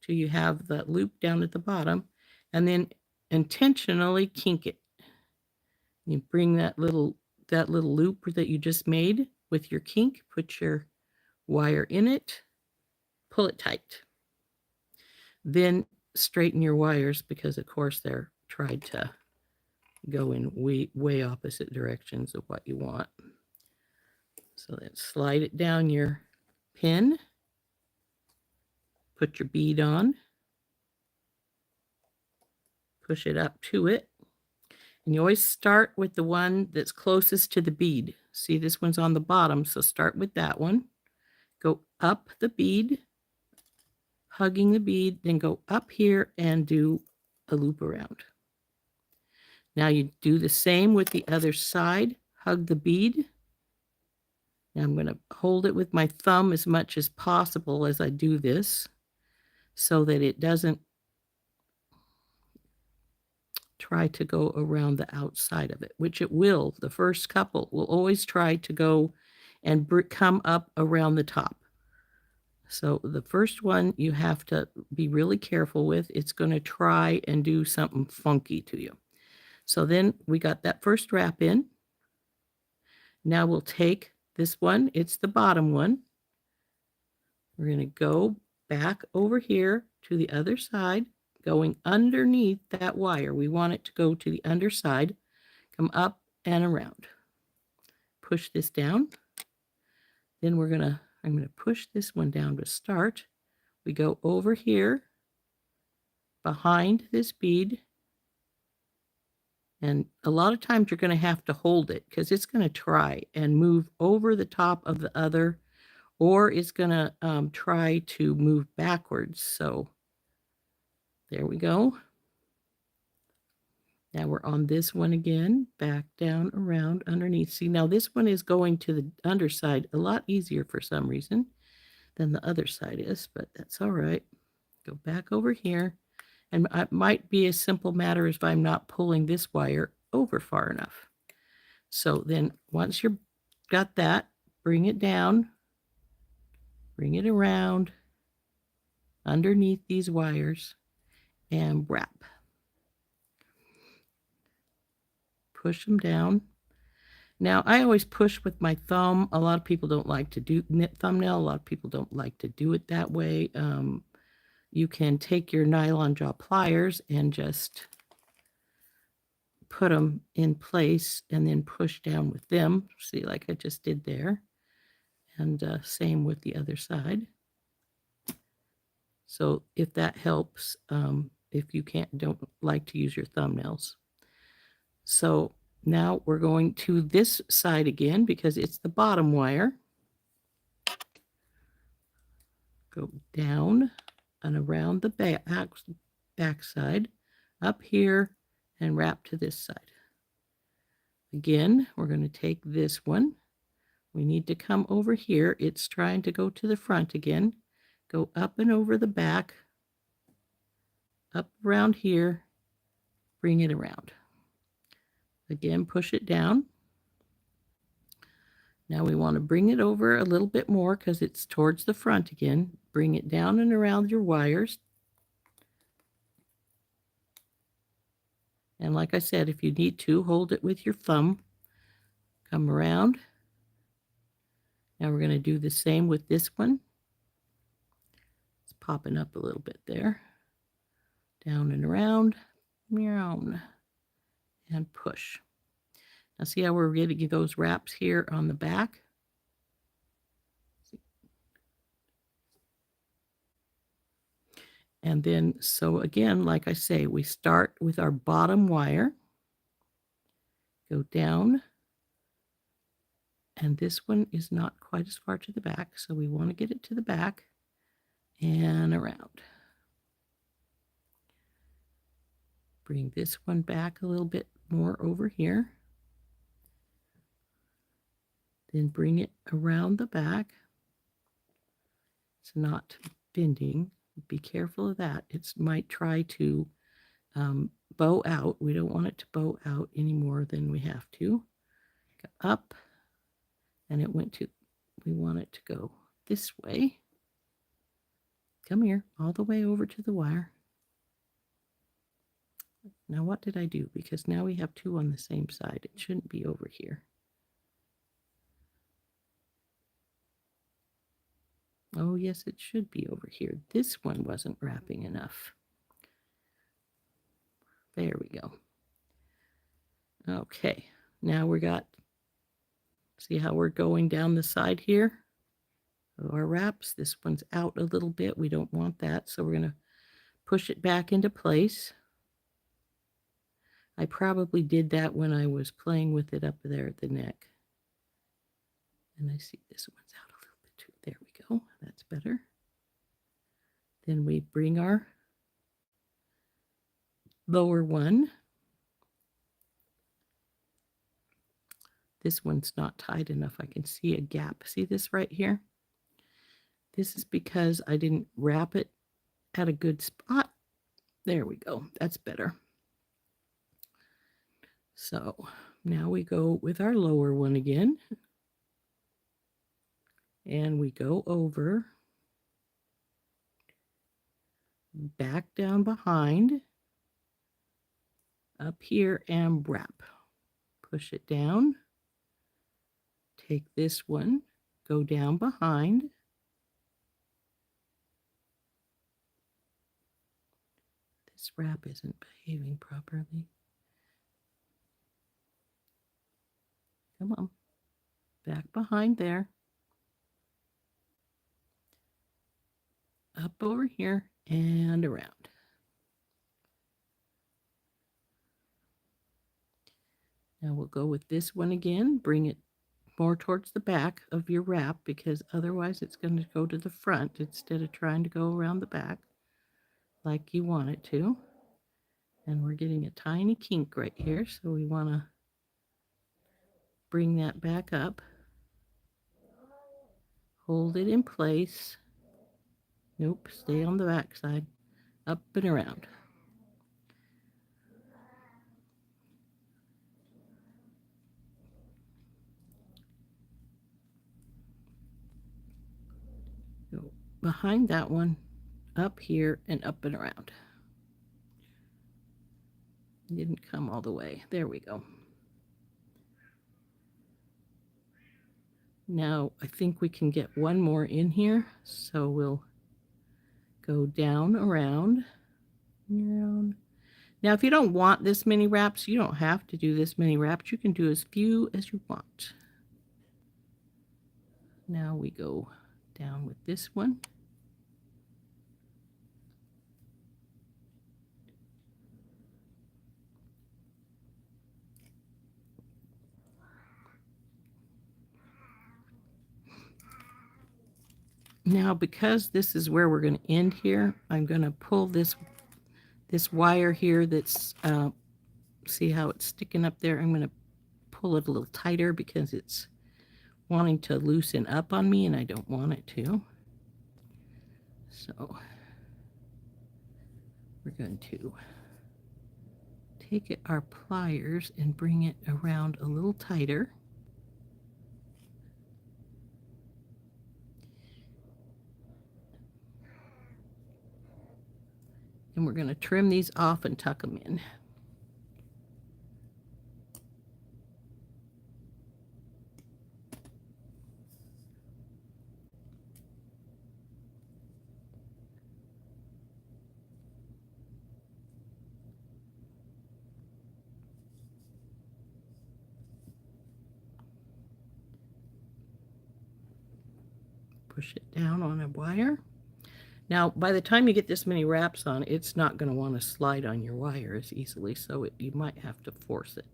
till you have that loop down at the bottom, and then intentionally kink it. You bring that little loop that you just made with your kink, put your wire in it, pull it tight. Then straighten your wires because, of course, they're tried to go in way opposite directions of what you want. So then slide it down your pin, put your bead on, push it up to it, and you always start with the one that's closest to the bead. See, this one's on the bottom, so start with that one. Go up the bead, hugging the bead, then go up here and do a loop around. Now you do the same with the other side. Hug the bead. Now I'm going to hold it with my thumb as much as possible as I do this so that it doesn't try to go around the outside of it, which it will. The first couple will always try to go and come up around the top. So the first one you have to be really careful with. It's going to try and do something funky to you. So then we got that first wrap in. Now we'll take this one. It's the bottom one. We're going to go back over here to the other side, going underneath that wire. We want it to go to the underside, come up and around. Push this down. Then I'm going to push this one down to start. We go over here behind this bead. And a lot of times you're going to have to hold it because it's going to try and move over the top of the other, or it's going to try to move backwards. So there we go. Now we're on this one again, back down around underneath. See, now this one is going to the underside a lot easier for some reason than the other side is, but that's all right. Go back over here. And it might be a simple matter if I'm not pulling this wire over far enough. So then once you've got that, bring it down, bring it around underneath these wires and wrap. Push them down. Now, I always push with my thumb. A lot of people don't like to do knit thumbnail. A lot of people don't like to do it that way. You can take your nylon jaw pliers and just put them in place and then push down with them. See, like I just did there. And same with the other side. So if that helps, if you don't like to use your thumbnails. So now we're going to this side again because it's the bottom wire. Go down and around the back side, up here, and wrap to this side. Again, we're going to take this one, We need to come over here. It's trying to go to the front again. Go up and over the back, up around here, bring it around. Again, push it down. Now we want to bring it over a little bit more because it's towards the front again. Bring it down and around your wires. And like I said, if you need to, hold it with your thumb. Come around. Now we're going to do the same with this one. It's popping up a little bit there. Down and around. Meow. And push. Now see how we're getting those wraps here on the back? And then, so again, like I say, we start with our bottom wire, go down, and this one is not quite as far to the back, so we want to get it to the back and around. Bring this one back a little bit more over here. Then bring it around the back. It's not bending. Be careful of that. It might try to bow out. We don't want it to bow out any more than we have to. Go up, and it went to, we want it to go this way. Come here, all the way over to the wire. Now what did I do? Because now we have two on the same side. It shouldn't be over here. Oh, yes, it should be over here. This one wasn't wrapping enough. There we go. Okay, now we got, see how we're going down the side here of our wraps. This one's out a little bit. We don't want that, so we're going to push it back into place. I probably did that when I was playing with it up there at the neck. And I see this one's out a little bit too. There we go. That's better. Then we bring our lower one. This one's not tight enough. I can see a gap. See this right here? This is because I didn't wrap it at a good spot. There we go. That's better. So now we go with our lower one again. And we go over, back down behind, up here and wrap. Push it down. Take this one, go down behind. This wrap isn't behaving properly. Come on, back behind there. Up over here and around. Now we'll go with this one again. Bring it more towards the back of your wrap because otherwise it's going to go to the front instead of trying to go around the back like you want it to. And we're getting a tiny kink right here, so we want to bring that back up. Hold it in place. Nope, stay on the back side. Up and around. Go behind that one, up here and up and around. Didn't come all the way. There we go. Now I think we can get one more in here, so we'll go down around. Now if you don't want this many wraps, you don't have to do this many wraps. You can do as few as you want. Now we go down with this one. Now, because this is where we're going to end here, I'm going to pull this wire here that's, see how it's sticking up there? I'm going to pull it a little tighter because it's wanting to loosen up on me, and I don't want it to. So we're going to take our pliers and bring it around a little tighter. And we're going to trim these off and tuck them in. Push it down on a wire. Now, by the time you get this many wraps on, it's not going to want to slide on your wire as easily, so you might have to force it.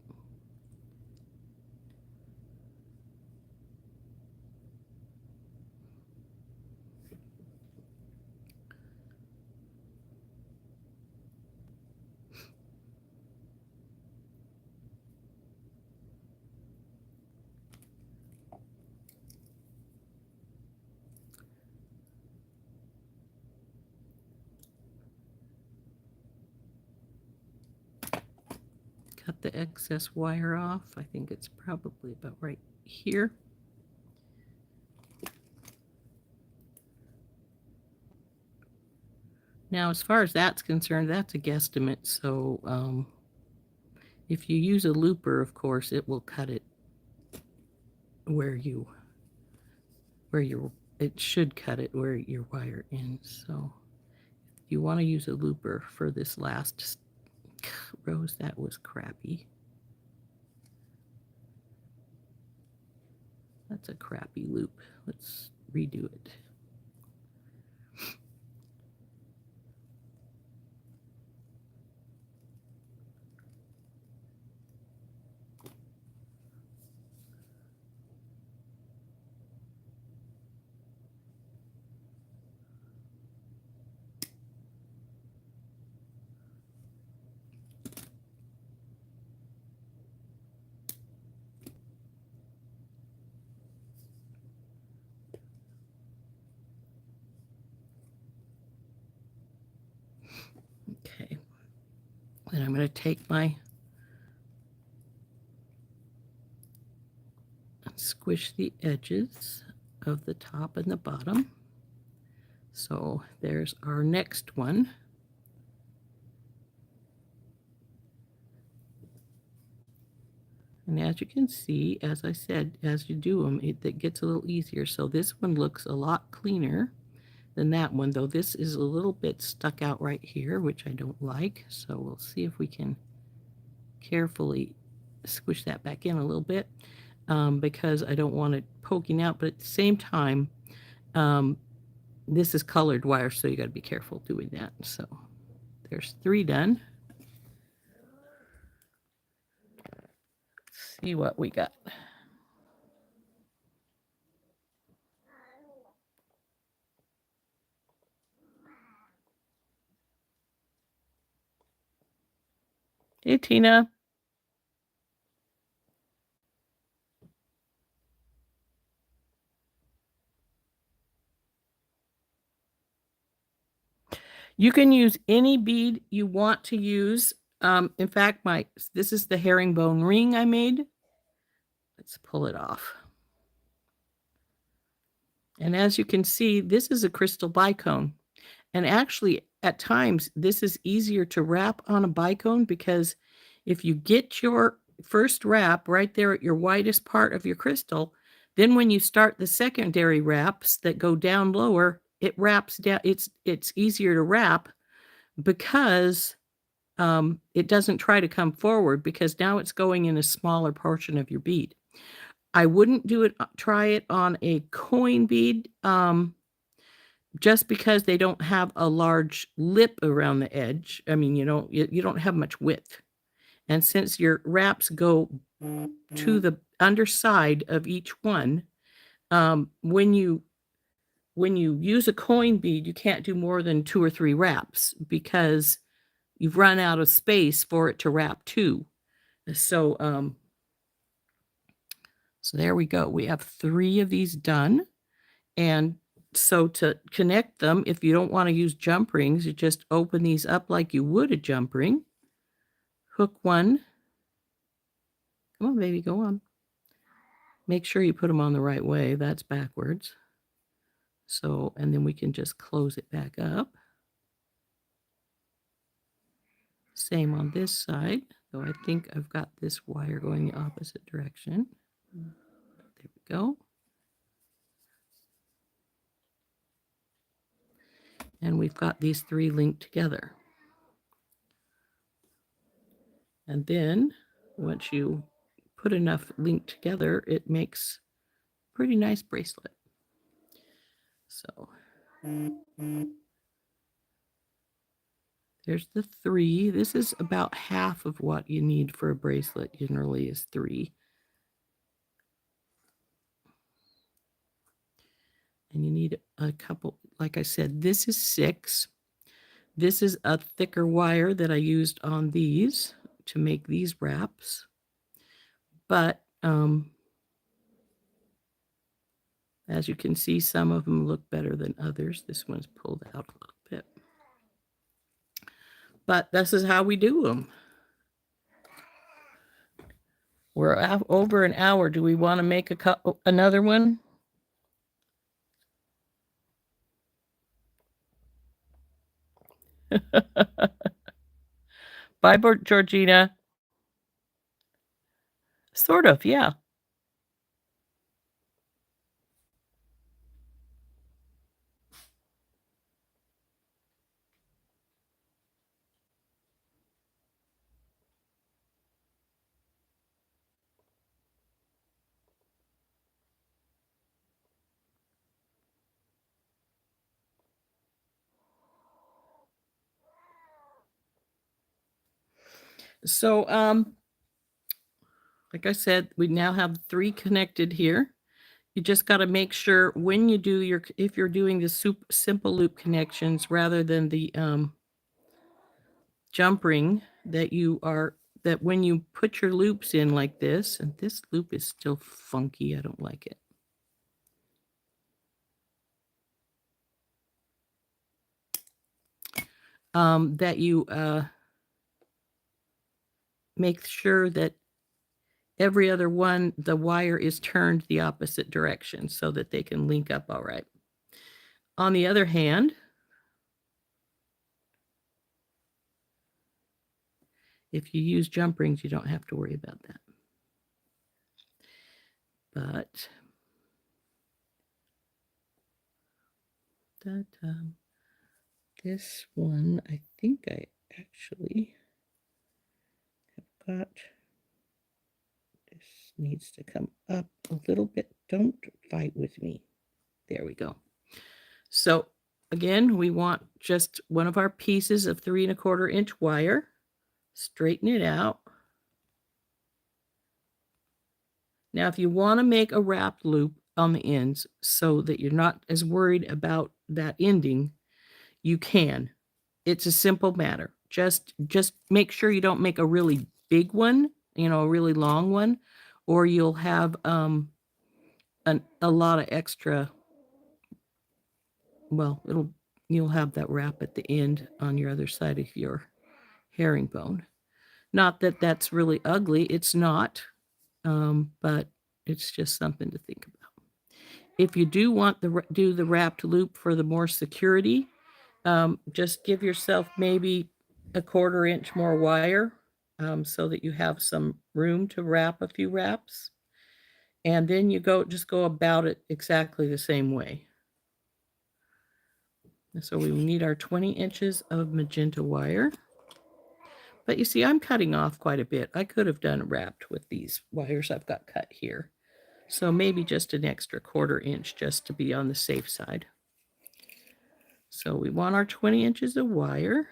Cut the excess wire off. I think it's probably about right here. Now, as far as that's concerned, that's a guesstimate. So if you use a looper, of course, it will cut it it should cut it where your wire ends. So if you want to use a looper for this last rose, that was crappy. That's a crappy loop. Let's redo it. Okay, then I'm going to take my squish the edges of the top and the bottom. So there's our next one. And as you can see, as I said, as you do them, it gets a little easier. So this one looks a lot cleaner than that one, though this is a little bit stuck out right here, which I don't like. So we'll see if we can carefully squish that back in a little bit because I don't want it poking out. But at the same time, this is colored wire, so you got to be careful doing that. So there's 3 done. Let's see what we got. Hey, Tina. You can use any bead you want to use. In fact, this is the herringbone ring I made. Let's pull it off. And as you can see, this is a crystal bicone. And actually, at times, this is easier to wrap on a bicone because if you get your first wrap right there at your widest part of your crystal, then when you start the secondary wraps that go down lower, it wraps down. It's easier to wrap because it doesn't try to come forward because now it's going in a smaller portion of your bead. I wouldn't try it on a coin bead just because they don't have a large lip around the edge. I mean, you don't have much width. And since your wraps go to the underside of each one, when you use a coin bead, you can't do more than 2 or 3 wraps because you've run out of space for it to wrap to. So So there we go. We have 3 of these done. And so to connect them, if you don't want to use jump rings, you just open these up like you would a jump ring. Hook one. Come on, baby, go on. Make sure you put them on the right way. That's backwards. So, and then we can just close it back up. Same on this side, though I think I've got this wire going the opposite direction. There we go. And we've got these 3 linked together. And then once you put enough linked together, it makes a pretty nice bracelet. So there's the 3. This is about half of what you need for a bracelet, generally is 3. And you need a couple, like I said, this is 6. This is a thicker wire that I used on these to make these wraps. But as you can see, some of them look better than others. This one's pulled out a little bit. But this is how we do them. We're over an hour. Do we want to make another one? Bye, Georgina. Sort of, yeah. So, like I said, we now have 3 connected here. You just got to make sure when you do if you're doing the simple loop connections rather than the jump ring, that when you put your loops in like this, and this loop is still funky, I don't like it. That you make sure that every other one, the wire is turned the opposite direction so that they can link up all right. On the other hand, if you use jump rings, you don't have to worry about that. But this one, I think I actually have got, this needs to come up a little bit. Don't fight with me. There we go. So again, we want just one of our pieces of 3 1/4 inch wire. Straighten it out. Now, if you want to make a wrapped loop on the ends so that you're not as worried about that ending, you can. It's a simple matter. Just make sure you don't make a really big one, a really long one, or you'll have a lot of extra. Well, you'll have that wrap at the end on your other side of your herringbone. Not that that's really ugly. It's not, but it's just something to think about. If you do want to do the wrapped loop for the more security, just give yourself maybe a 1/4 inch more wire so that you have some room to wrap a few wraps. And then you just go about it exactly the same way. So we need our 20 inches of magenta wire. But you see, I'm cutting off quite a bit. I could have done wrapped with these wires I've got cut here. So maybe just an extra 1/4 inch just to be on the safe side. So we want our 20 inches of wire.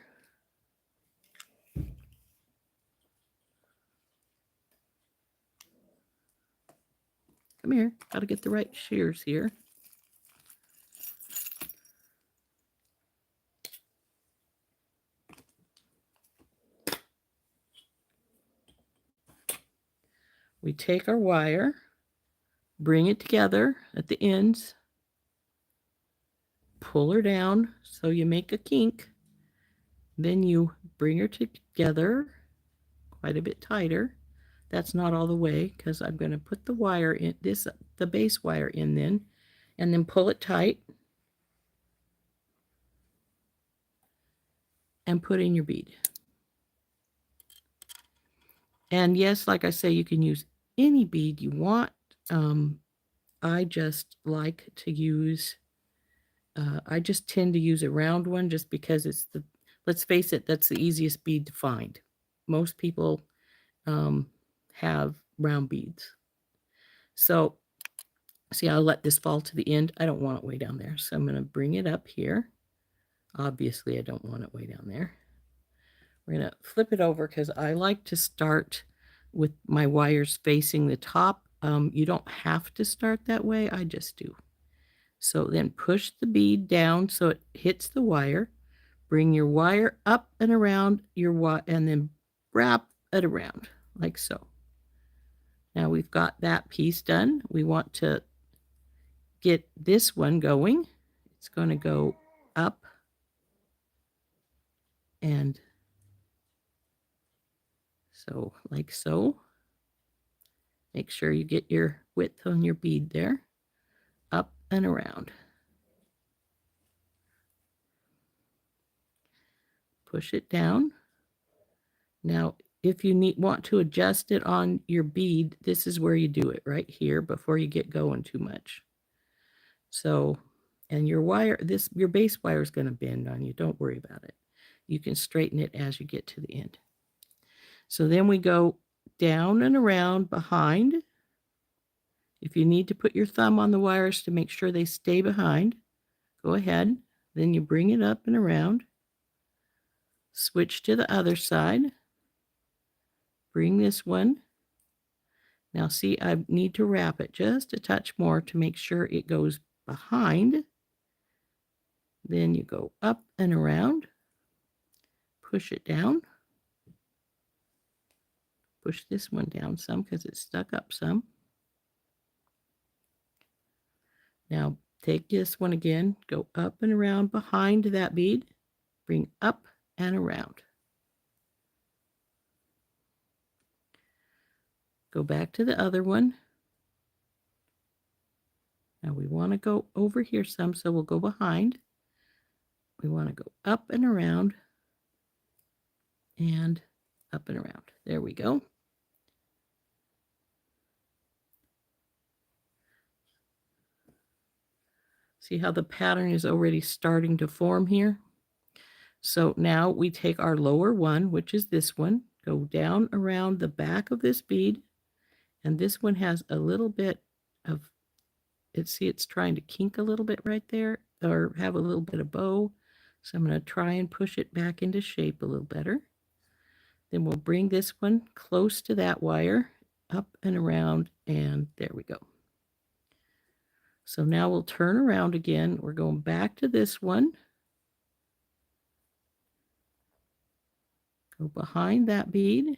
Come here, got to get the right shears here. We take our wire bring it together at the ends, pull her down so you make a kink, then you bring her together quite a bit tighter. That's not all the way because I'm going to put the wire in the base wire in then, and then pull it tight and put in your bead. And yes, like I say, you can use any bead you want. I just like to use, I just tend to use a round one just because it's let's face it, that's the easiest bead to find. Most people have round beads. So see, I'll let this fall to the end. I don't want it way down there. So I'm going to bring it up here. Obviously, I don't want it way down there. We're going to flip it over because I like to start with my wires facing the top. You don't have to start that way. I just do. So then push the bead down so it hits the wire. Bring your wire up and around your wire and then wrap it around like so. Now we've got that piece done. We want to get this one going. It's going to go up and so like so. Make sure you get your width on your bead there, up and around. Push it down. Now, if you want to adjust it on your bead, this is where you do it, right here, before you get going too much. So, and your wire, your base wire is going to bend on you. Don't worry about it. You can straighten it as you get to the end. So then we go down and around behind. If you need to put your thumb on the wires to make sure they stay behind, go ahead. Then you bring it up and around. Switch to the other side. Bring this one. Now see, I need to wrap it just a touch more to make sure it goes behind. Then you go up and around. Push it down. Push this one down some because it's stuck up some. Now take this one again, go up and around behind that bead, bring up and around. Go back to the other one. Now we want to go over here some, so we'll go behind. We want to go up and around and up and around. There we go. See how the pattern is already starting to form here? So now we take our lower one, which is this one, go down around the back of this bead, and this one has a little bit of, see it's trying to kink a little bit right there, or have a little bit of bow. So I'm going to try and push it back into shape a little better. Then we'll bring this one close to that wire, up and around, and there we go. So now we'll turn around again. We're going back to this one. Go behind that bead.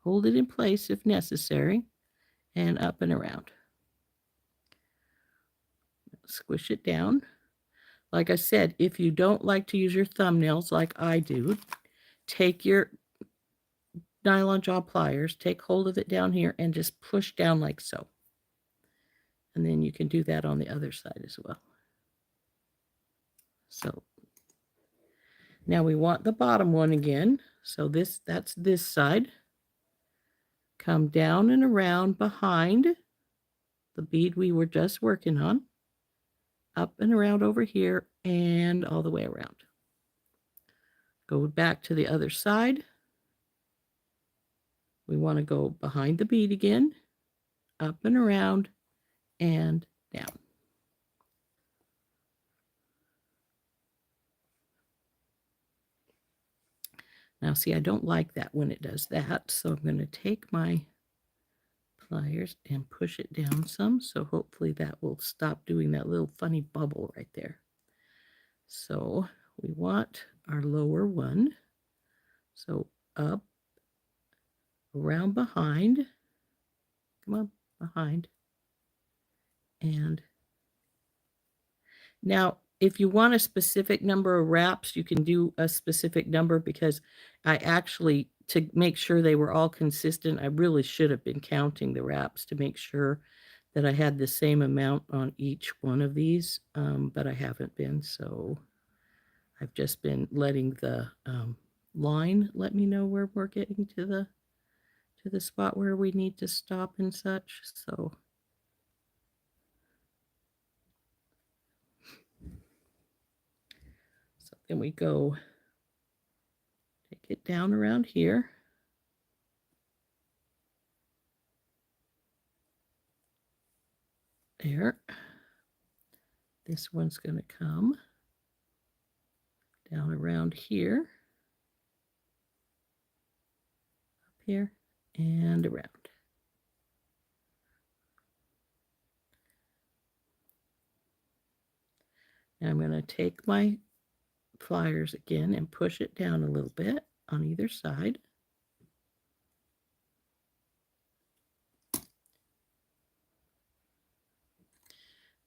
Hold it in place if necessary. And up and around. Squish it down. Like I said, if you don't like to use your thumbnails like I do, take your nylon jaw pliers, take hold of it down here, and just push down like so. And then you can do that on the other side as well. So now we want the bottom one again. So that's this side. Come down and around behind the bead we were just working on. Up and around over here and all the way around. Go back to the other side. We want to go behind the bead again, up and around and down. Now see, I don't like that when it does that, so I'm going to take my pliers and push it down some, so hopefully that will stop doing that little funny bubble right there. So we want our lower one, so up, around behind, come on, behind, And now, if you want a specific number of wraps, you can do a specific number, because I actually, to make sure they were all consistent, I really should have been counting the wraps to make sure that I had the same amount on each one of these, but I haven't been, so I've just been letting the line let me know where we're getting to the spot where we need to stop and such. So then we go take it down around here. There. This one's going to come down around here, up here, and around. Now I'm going to take my pliers again and push it down a little bit on either side.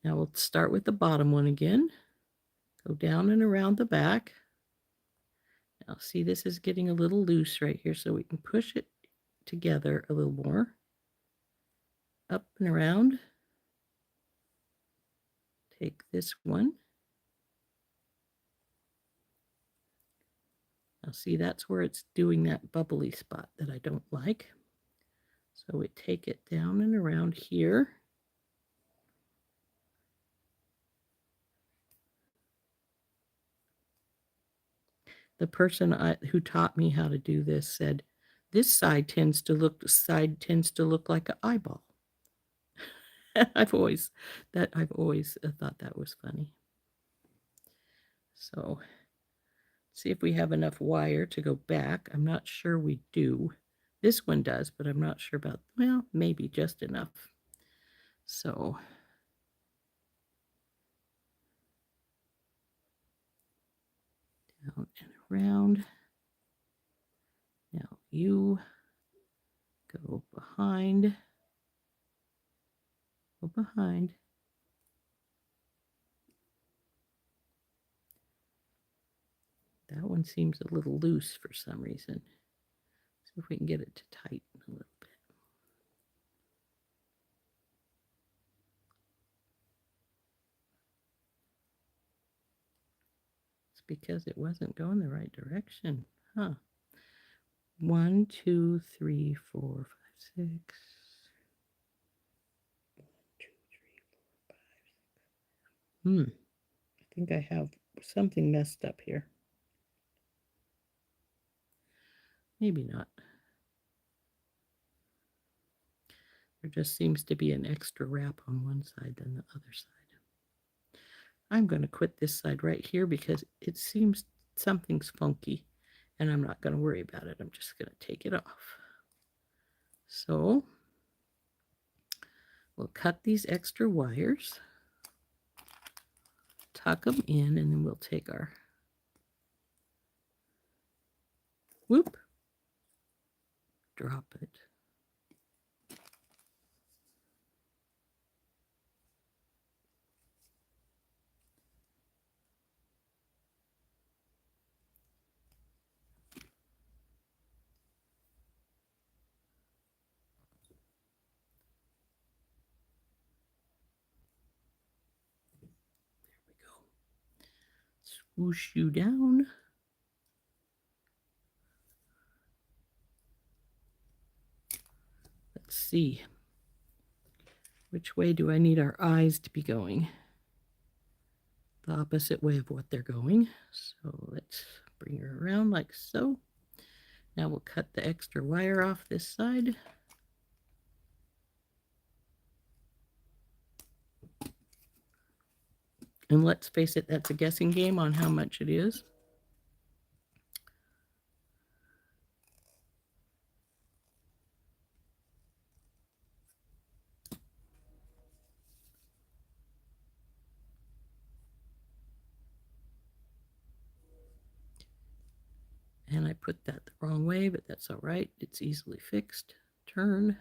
Now we'll start with the bottom one again. Go down and around the back. Now see, this is getting a little loose right here, so we can push it together a little more. Up and around. Take this one. Now see, that's where it's doing that bubbly spot that I don't like. So we take it down and around here. The person who taught me how to do this said, this side tends to look like an eyeball. I've always thought that was funny. So see if we have enough wire to go back. I'm not sure we do. This one does, but I'm not sure about, well, maybe just enough. So down and around. Now you go behind. Go behind. That one seems a little loose for some reason. See if we can get it to tighten a little bit. It's because it wasn't going the right direction, huh? 1, 2, 3, 4, 5, 6. 1, 2, 3, 4, 5, 6. I think I have something messed up here. Maybe not. There just seems to be an extra wrap on one side than the other side. I'm going to quit this side right here because it seems something's funky, and I'm not going to worry about it. I'm just going to take it off. So we'll cut these extra wires, tuck them in, and then we'll take our whoop, drop it. Swoosh you down. Let's see. Which way do I need our eyes to be going? The opposite way of what they're going. So let's bring her around like so. Now we'll cut the extra wire off this side. And let's face it, that's a guessing game on how much it is. And I put that the wrong way, but that's all right. It's easily fixed. Turn.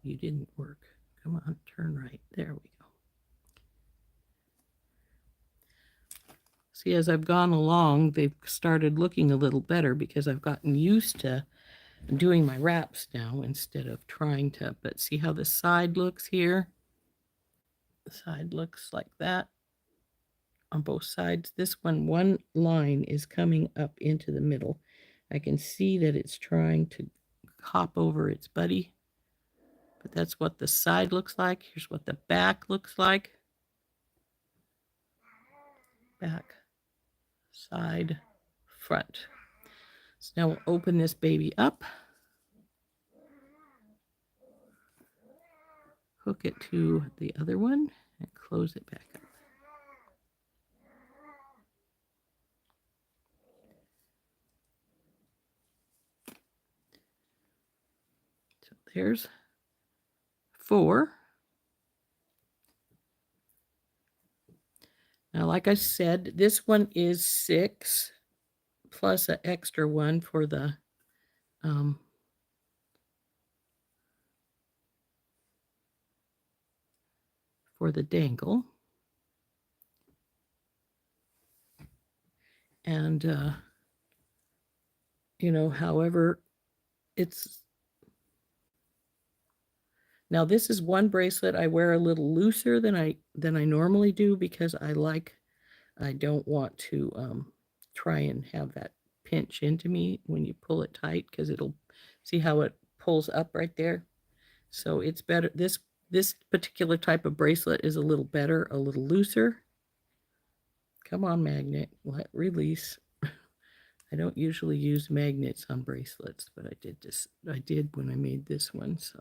You didn't work. Come on, turn right. There we go. See, as I've gone along, they've started looking a little better because I've gotten used to doing my wraps now instead of trying to, but see how the side looks here? The side looks like that on both sides. This one line is coming up into the middle. I can see that it's trying to hop over its buddy, but that's what the side looks like. Here's what the back looks like. Back, side, front. So now we'll open this baby up, hook it to the other one, and close it back up. So there's 4. Now, like I said, this one is 6 plus an extra one for the dangle. And, you know, however, it's, now this is one bracelet I wear a little looser than I normally do because I don't want to try and have that pinch into me when you pull it tight, because it'll, see how it pulls up right there? So it's better, this particular type of bracelet is a little better, a little looser. Come on, magnet, let release. I don't usually use magnets on bracelets, but I did when I made this one. So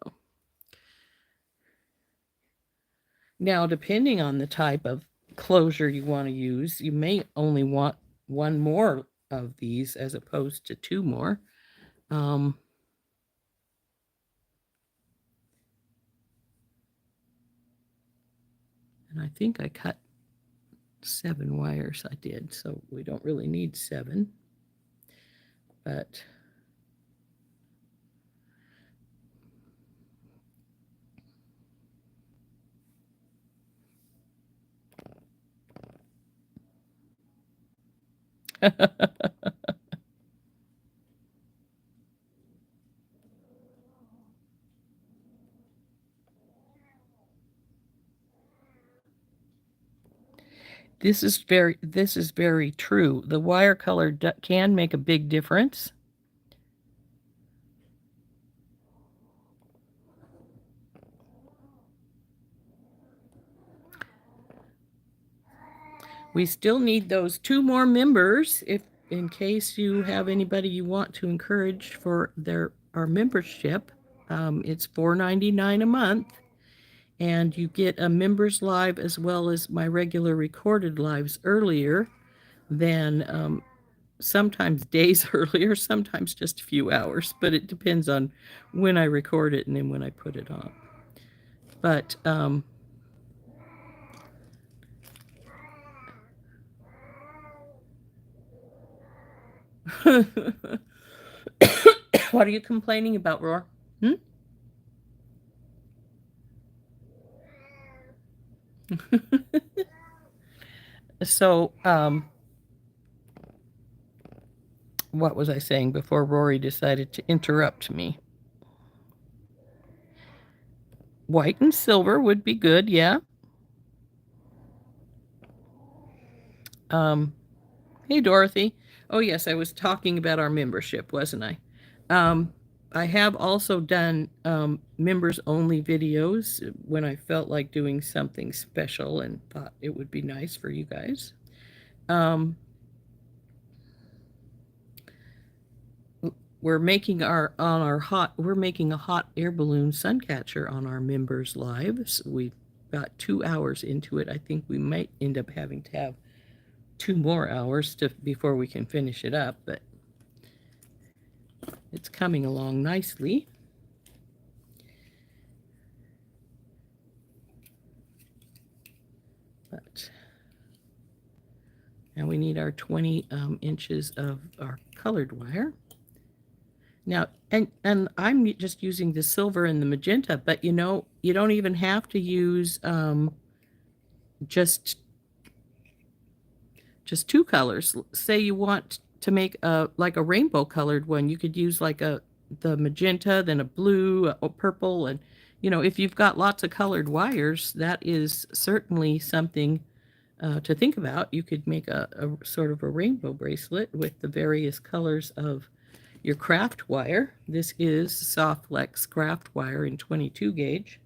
now, depending on the type of closure you want to use, you may only want one more of these as opposed to 2 more. And I think I cut 7 wires. I did, so we don't really need 7, but this is very true. The wire color can make a big difference. We still need those 2 more members if in case you have anybody you want to encourage for our membership. It's $4.99 a month, and you get a members live as well as my regular recorded lives earlier than sometimes days earlier, sometimes just a few hours, but it depends on when I record it and then when I put it on. But what are you complaining about, Roar? So, what was I saying before Rory decided to interrupt me? White and silver would be good, yeah. Hey, Dorothy. Oh, yes, I was talking about our membership, wasn't I? I have also done members-only videos when I felt like doing something special and thought it would be nice for you guys. We're making a hot air balloon sun catcher on our members lives. We've got 2 hours into it. I think we might end up having to have 2 more hours before we can finish it up, but it's coming along nicely. But now we need our 20 inches of our colored wire. Now, and I'm just using the silver and the magenta, but you know, you don't even have to use just two colors. Say you want to make a like a rainbow colored one, you could use like the magenta, then a blue, a purple, and you know, if you've got lots of colored wires, that is certainly something to think about. You could make a sort of a rainbow bracelet with the various colors of your craft wire. This is soft flex craft wire in 22 gauge.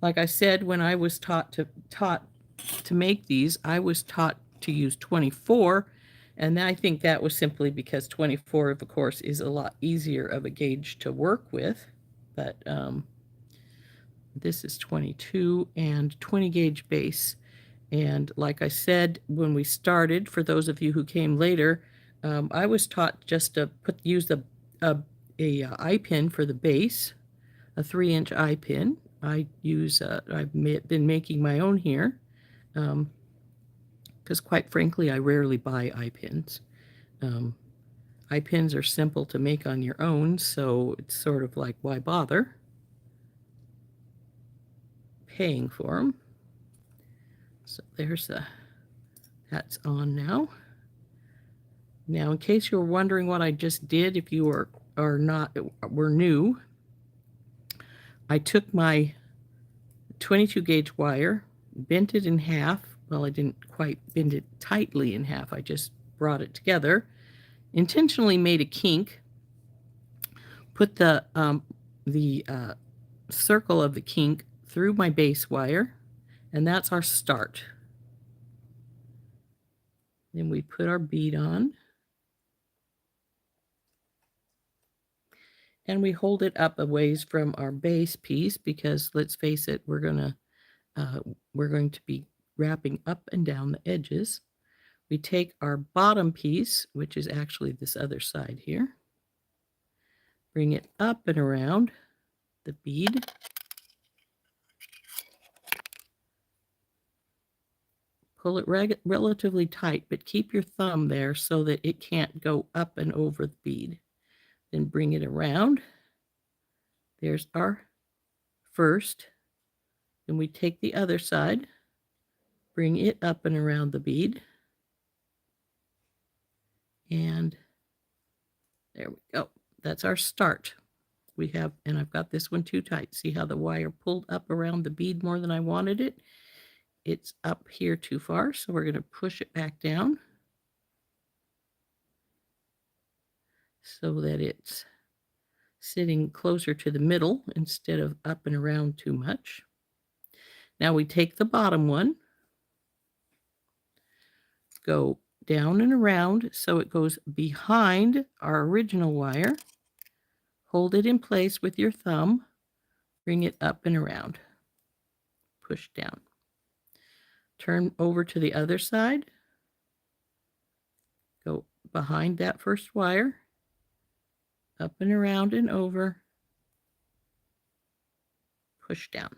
Like I said, when I was taught to make these, I was taught to use 24, and I think that was simply because 24, of course, is a lot easier of a gauge to work with. But this is 22 and 20 gauge base. And like I said, when we started, for those of you who came later, I was taught just to use a eye pin for the base, a 3-inch eye pin. I've been making my own here, because quite frankly, I rarely buy eye pins. Eye pins are simple to make on your own, so it's sort of like, why bother paying for them? So there's that's on now. Now, in case you're wondering what I just did, if you were new, I took my 22 gauge wire, bent it in half. Well, I didn't quite bend it tightly in half. I just brought it together, intentionally made a kink, put the circle of the kink through my base wire, and that's our start. Then we put our bead on, and we hold it up a ways from our base piece, because let's face it, we're going to be wrapping up and down the edges. We take our bottom piece, which is actually this other side here, bring it up and around the bead, pull it relatively tight, but keep your thumb there so that it can't go up and over the bead. Then bring it around. There's our first. Then we take the other side, bring it up and around the bead, and there we go. That's our start. We have, and I've got this one too tight. See how the wire pulled up around the bead more than I wanted it? It's up here too far, so we're going to push it back down so that it's sitting closer to the middle instead of up and around too much. Now we take the bottom one, go down and around so it goes behind our original wire. Hold it in place with your thumb, bring it up and around, push down. Turn over to the other side, go behind that first wire, up and around and over, push down.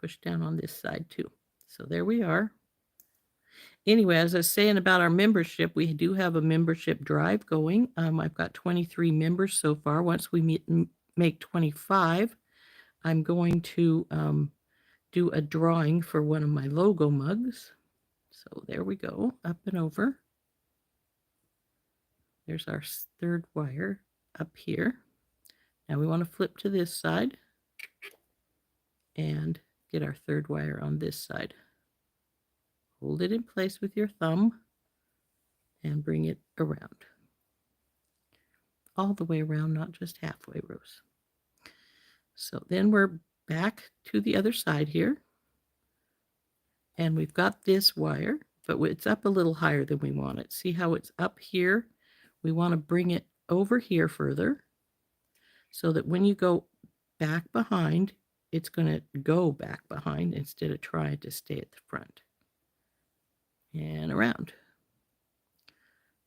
Push down on this side too. So there we are. Anyway, as I was saying about our membership, we do have a membership drive going. I've got 23 members so far. Once we make 25, I'm going to do a drawing for one of my logo mugs. So there we go, up and over. There's our third wire up here. Now we want to flip to this side and get our third wire on this side. Hold it in place with your thumb and bring it around. All the way around, not just halfway, Rose. So then we're back to the other side here. And we've got this wire, but it's up a little higher than we want it. See how it's up here? We want to bring it over here further so that when you go back behind, it's going to go back behind instead of trying to stay at the front. And around.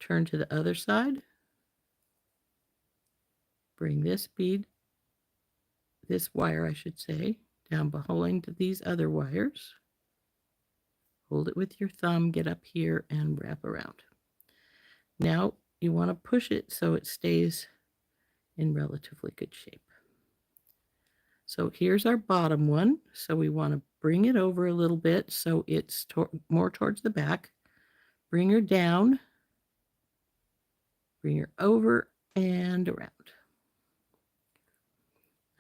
Turn to the other side. Bring this bead, this wire, I should say, down behind these other wires. Hold it with your thumb, get up here and wrap around. Now you want to push it so it stays in relatively good shape. So here's our bottom one. So we want to bring it over a little bit so it's more towards the back. Bring her down, bring her over and around.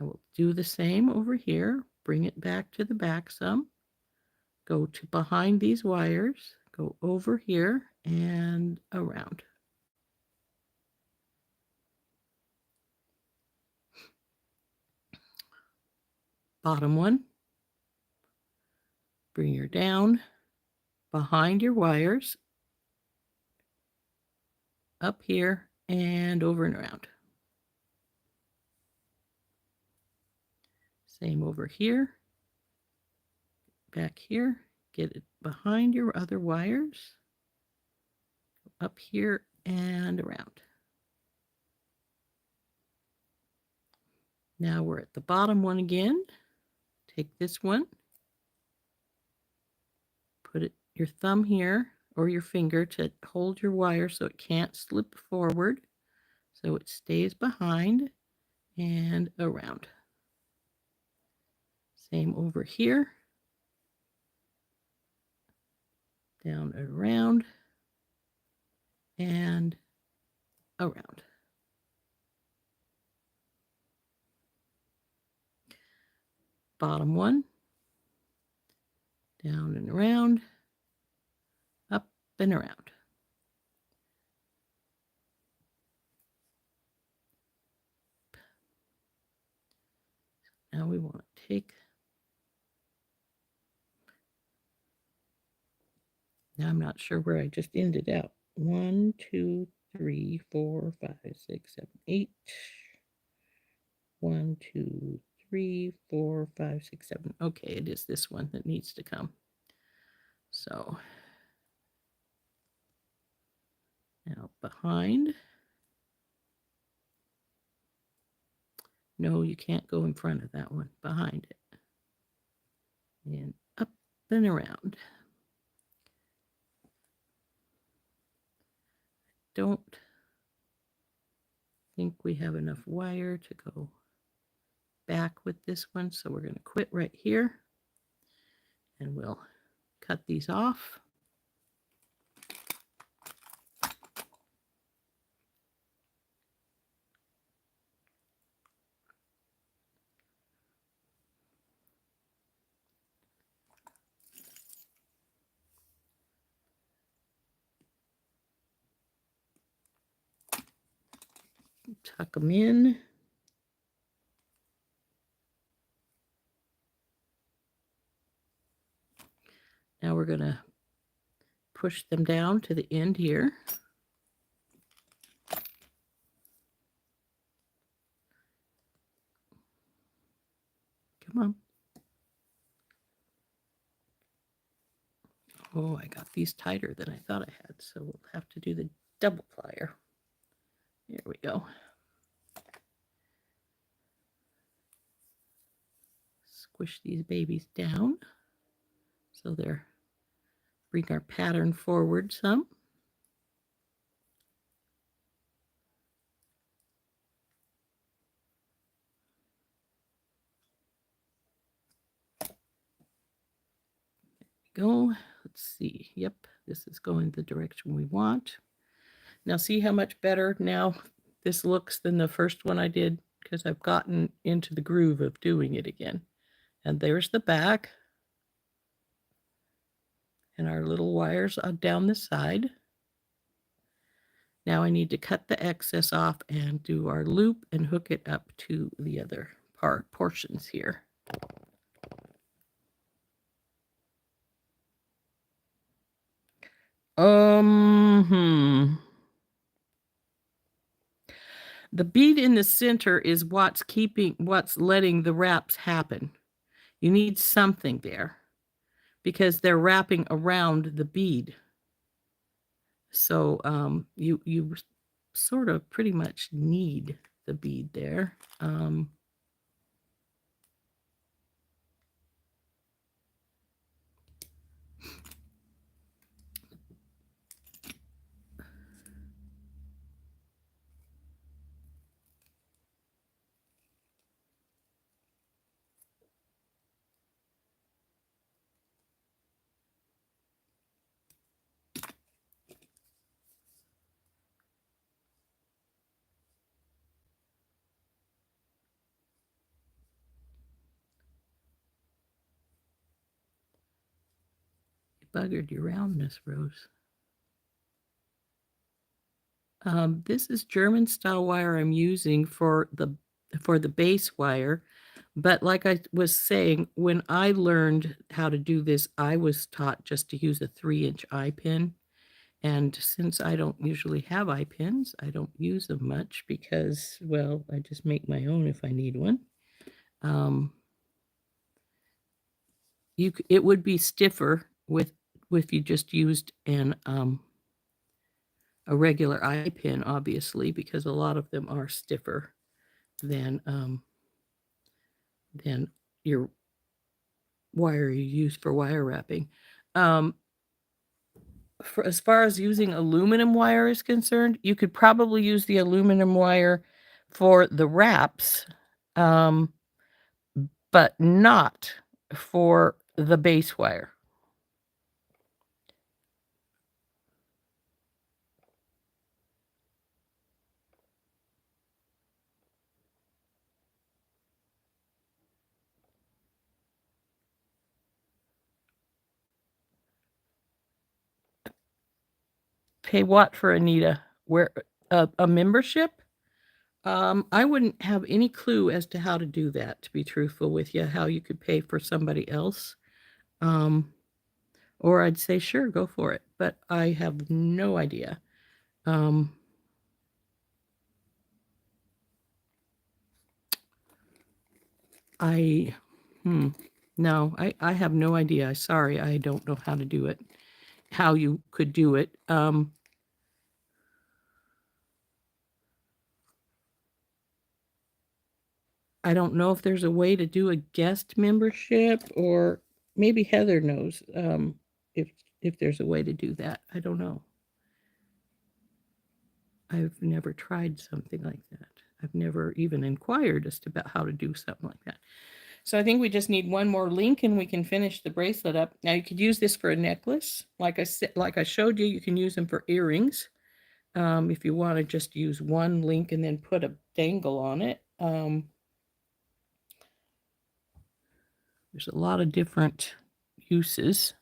I will do the same over here. Bring it back to the back some. Go to behind these wires, go over here and around. Bottom one. Bring her down behind your wires, up here and over and around. Same over here. Back here, get it behind your other wires, up here and around. Now we're at the bottom one again. Take this one, put your thumb here or your finger to hold your wire so it can't slip forward, so it stays behind and around. Same over here, down and around and around. Bottom one, down and around, up and around. Now we want to take, now I'm not sure where I just ended out. 1, 2, 3, 4, 5, 6, 7, 8. 1, 2, 3, 4, 5, 6, 7. Okay, it is this one that needs to come. So now behind. No, you can't go in front of that one. Behind it. And up and around. Don't think we have enough wire to go back with this one, so we're going to quit right here and we'll cut these off. Tuck them in. Now we're going to push them down to the end here. Come on. Oh, I got these tighter than I thought I had, so we'll have to do the double plier. There we go. Squish these babies down so they're, bring our pattern forward some. Go. Let's see. Yep, this is going the direction we want. Now see how much better now this looks than the first one I did, because I've gotten into the groove of doing it again. And there's the back and our little wires down the side. Now I need to cut the excess off and do our loop and hook it up to the other portions here. The bead in the center is what's letting the wraps happen. You need something there because they're wrapping around the bead. So you sort of pretty much need the bead there. buggered you roundness, Rose? This is German style wire I'm using for the base wire. But like I was saying, when I learned how to do this, I was taught just to use a 3-inch eye pin. And since I don't usually have eye pins, I don't use them much because, well, I just make my own if I need one. It would be stiffer with if you just used a regular eye pin, obviously, because a lot of them are stiffer than your wire you use for wire wrapping. As far as using aluminum wire is concerned, you could probably use the aluminum wire for the wraps, but not for the base wire. Pay what for Anita? Where a membership? I wouldn't have any clue as to how to do that, to be truthful with you, how you could pay for somebody else. Or I'd say, sure, go for it. But I have no idea. No, I have no idea. Sorry, I don't know how to do it, how you could do it. I don't know if there's a way to do a guest membership, or maybe Heather knows if there's a way to do that. I don't know. I've never tried something like that. I've never even inquired as to about how to do something like that. So I think we just need one more link and we can finish the bracelet up. Now you could use this for a necklace. Like I said, like I showed you, you can use them for earrings. If you want to just use one link and then put a dangle on it. There's a lot of different uses.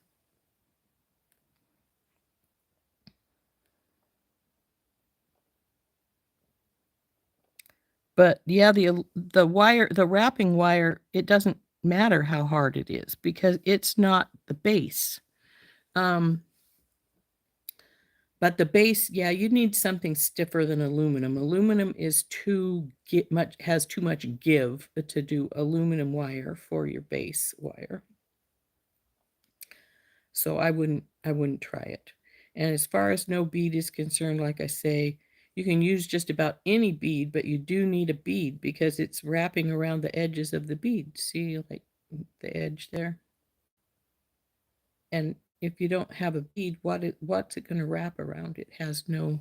But yeah, the wire, the wrapping wire, it doesn't matter how hard it is because it's not the base. But the base, yeah, you need something stiffer than aluminum. Aluminum is has too much give to do aluminum wire for your base wire. So I wouldn't try it. And as far as no bead is concerned, like I say, you can use just about any bead, but you do need a bead because it's wrapping around the edges of the bead. See, like the edge there? And if you don't have a bead, what's it going to wrap around? It has no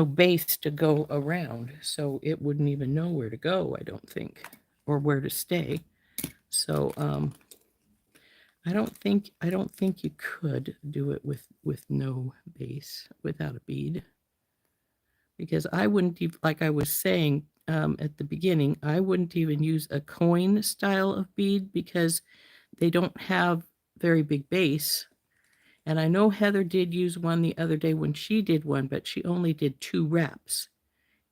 base to go around, so it wouldn't even know where to go, I don't think, or where to stay. So I don't think you could do it with no base, without a bead, because I wouldn't even, like I was saying at the beginning, I wouldn't even use a coin style of bead because they don't have very big base. And I know Heather did use one the other day when she did one, but she only did 2 wraps.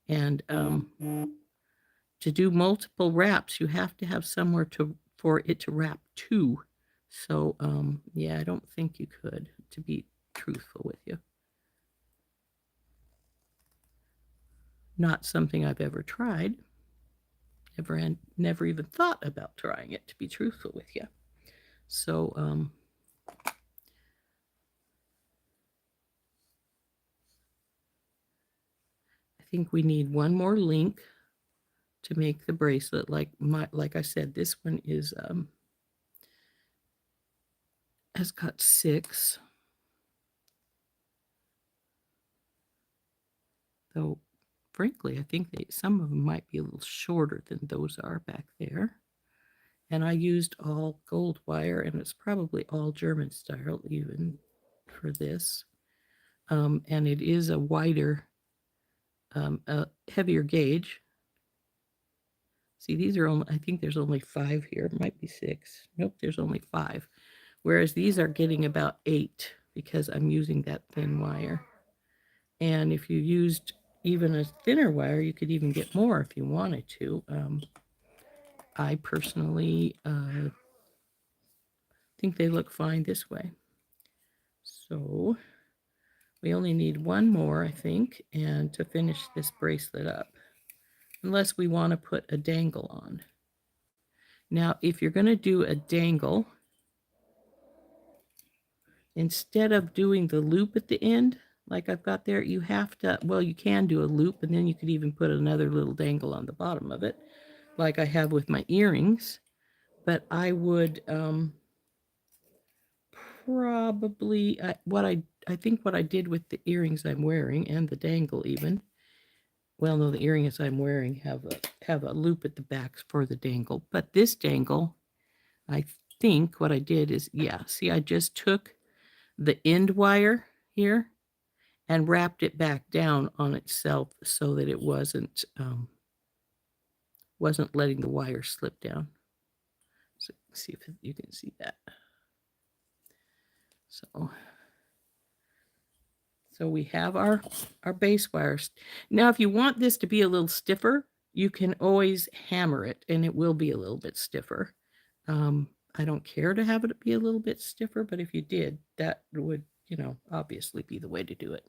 And to do multiple wraps, you have to have somewhere for it to wrap 2. So yeah, I don't think you could, to be truthful with you. Not something I've ever tried. Never even thought about trying it, to be truthful with you. So I think we need one more link to make the bracelet. Like I said, this one is has got 6. Though frankly, I think some of them might be a little shorter than those are back there. And I used all gold wire, and it's probably all German style even for this. And it is a wider, a heavier gauge. See, these are only, I think there's only 5 here. It might be 6. Nope, there's only 5. whereas these are getting about 8 because I'm using that thin wire. And if you used even a thinner wire, you could even get more if you wanted to. I personally think they look fine this way. So we only need one more, I think, and to finish this bracelet up, unless we want to put a dangle on. Now, if you're going to do a dangle, instead of doing the loop at the end, like I've got there, you have to, well, you can do a loop, and then you could even put another little dangle on the bottom of it, like I have with my earrings. But I would probably, I think what I did with the earrings I'm wearing and the dangle even, well, no, the earrings I'm wearing have a loop at the back for the dangle. But this dangle, I think what I did is, yeah, see, I just took the end wire here and wrapped it back down on itself so that it wasn't letting the wire slip down. So see if you can see that. So we have our base wires. Now, if you want this to be a little stiffer, you can always hammer it and it will be a little bit stiffer. I don't care to have it be a little bit stiffer, but if you did, that would, obviously be the way to do it.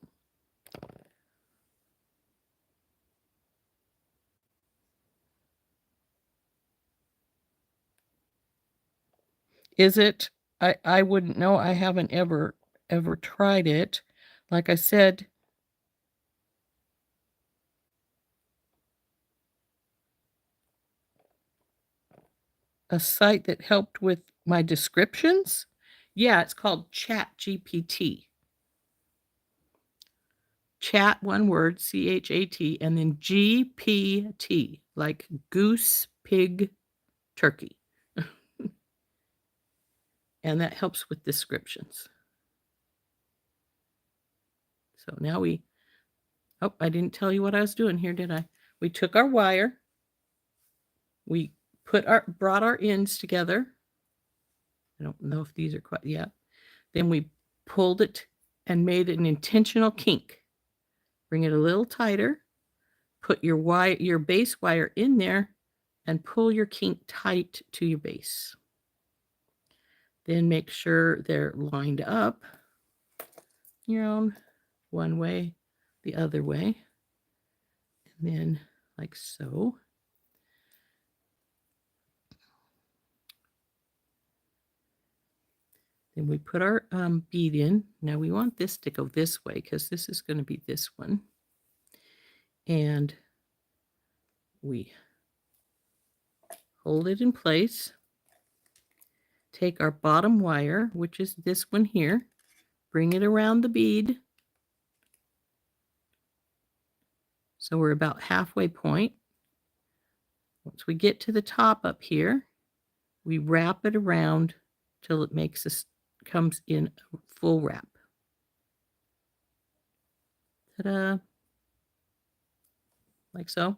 Is it? I wouldn't know. I haven't ever tried it. Like I said, a site that helped with my descriptions. Yeah, it's called ChatGPT. Chat, one word, CHAT, and then GPT, like goose, pig, turkey. And that helps with descriptions. So now I didn't tell you what I was doing here, did I? We took our wire, we brought our ends together. I don't know if these are quite, yeah. Then we pulled it and made an intentional kink. Bring it a little tighter, put your base wire in there, and pull your kink tight to your base. Then make sure they're lined up, one way, the other way, and then like so. Then we put our bead in. Now we want this to go this way because this is going to be this one. And we hold it in place. Take our bottom wire, which is this one here, bring it around the bead. So we're about halfway point. Once we get to the top up here, we wrap it around till it comes in a full wrap. Ta-da! Like so.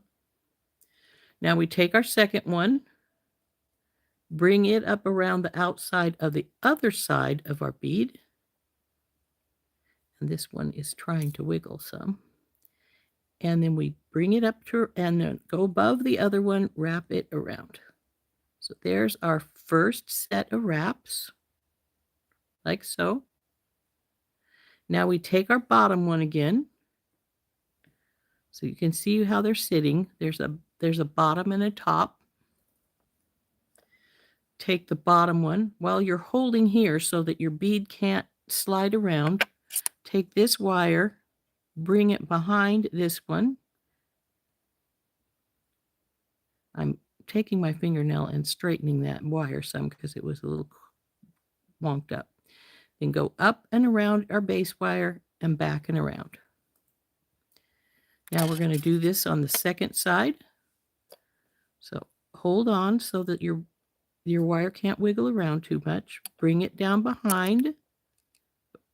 Now we take our second one, bring it up around the outside of the other side of our bead. And this one is trying to wiggle some. And then we bring it up to, and then go above the other one, wrap it around. So there's our first set of wraps, like so. Now we take our bottom one again. So you can see how they're sitting. There's a bottom and a top. Take the bottom one while you're holding here so that your bead can't slide around. Take this wire, bring it behind this one. I'm taking my fingernail and straightening that wire some because it was a little wonked up. Then go up and around our base wire and back and around. Now we're going to do this on the second side. So hold on so that your wire can't wiggle around too much. Bring it down behind,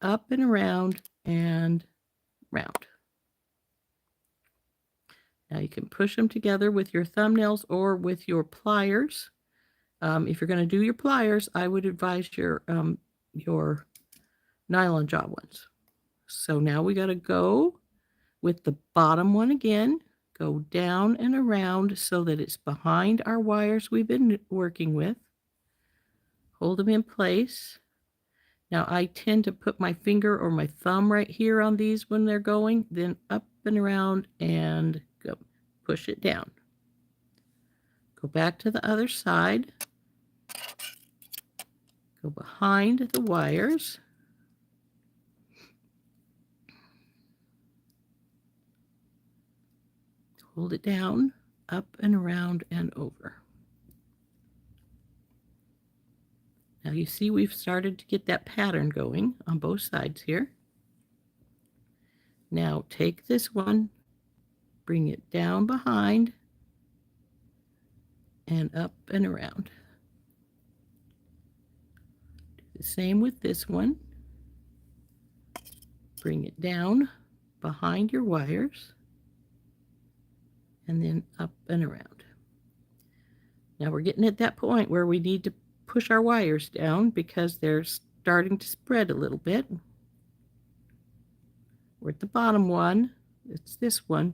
up and around and round. Now you can push them together with your thumbnails or with your pliers. If you're going to do your pliers, I would advise your your nylon jaw ones. So now we got to go with the bottom one again, go down and around so that it's behind our wires we've been working with. Hold them in place. Now I tend to put my finger or my thumb right here on these when they're going, then up and around and go. Push it down. Go back to the other side. Go behind the wires. Hold it down, up and around and over. Now you see we've started to get that pattern going on both sides here. Now take this one, bring it down behind and up and around. Do the same with this one. Bring it down behind your wires and then up and around. Now we're getting at that point where we need to push our wires down because they're starting to spread a little bit. We're at the bottom one. It's this one.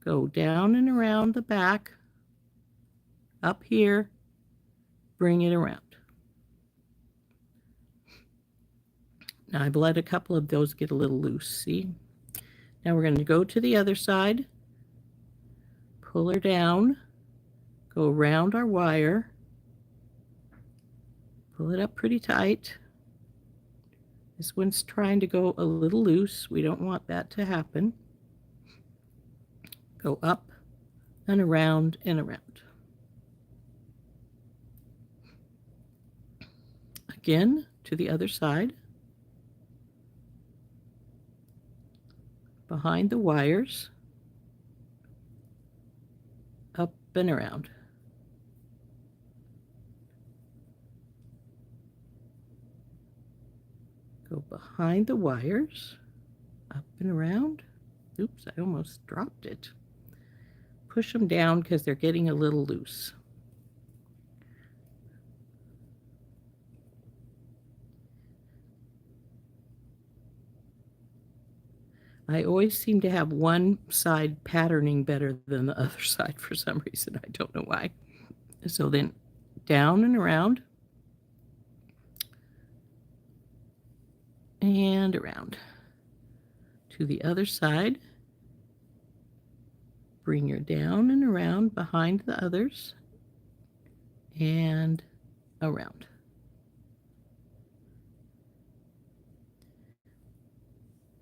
Go down and around the back, up here, bring it around. Now I've let a couple of those get a little loose, see? Now we're going to go to the other side, pull her down, go around our wire, pull it up pretty tight. This one's trying to go a little loose. We don't want that to happen. Go up and around and around. Again, to the other side. Behind the wires. Up and around. Go behind the wires. Up and around. Oops, I almost dropped it. Push them down because they're getting a little loose. I always seem to have one side patterning better than the other side for some reason. I don't know why. So then down and around. And around. To the other side. Bring her down and around behind the others. And around.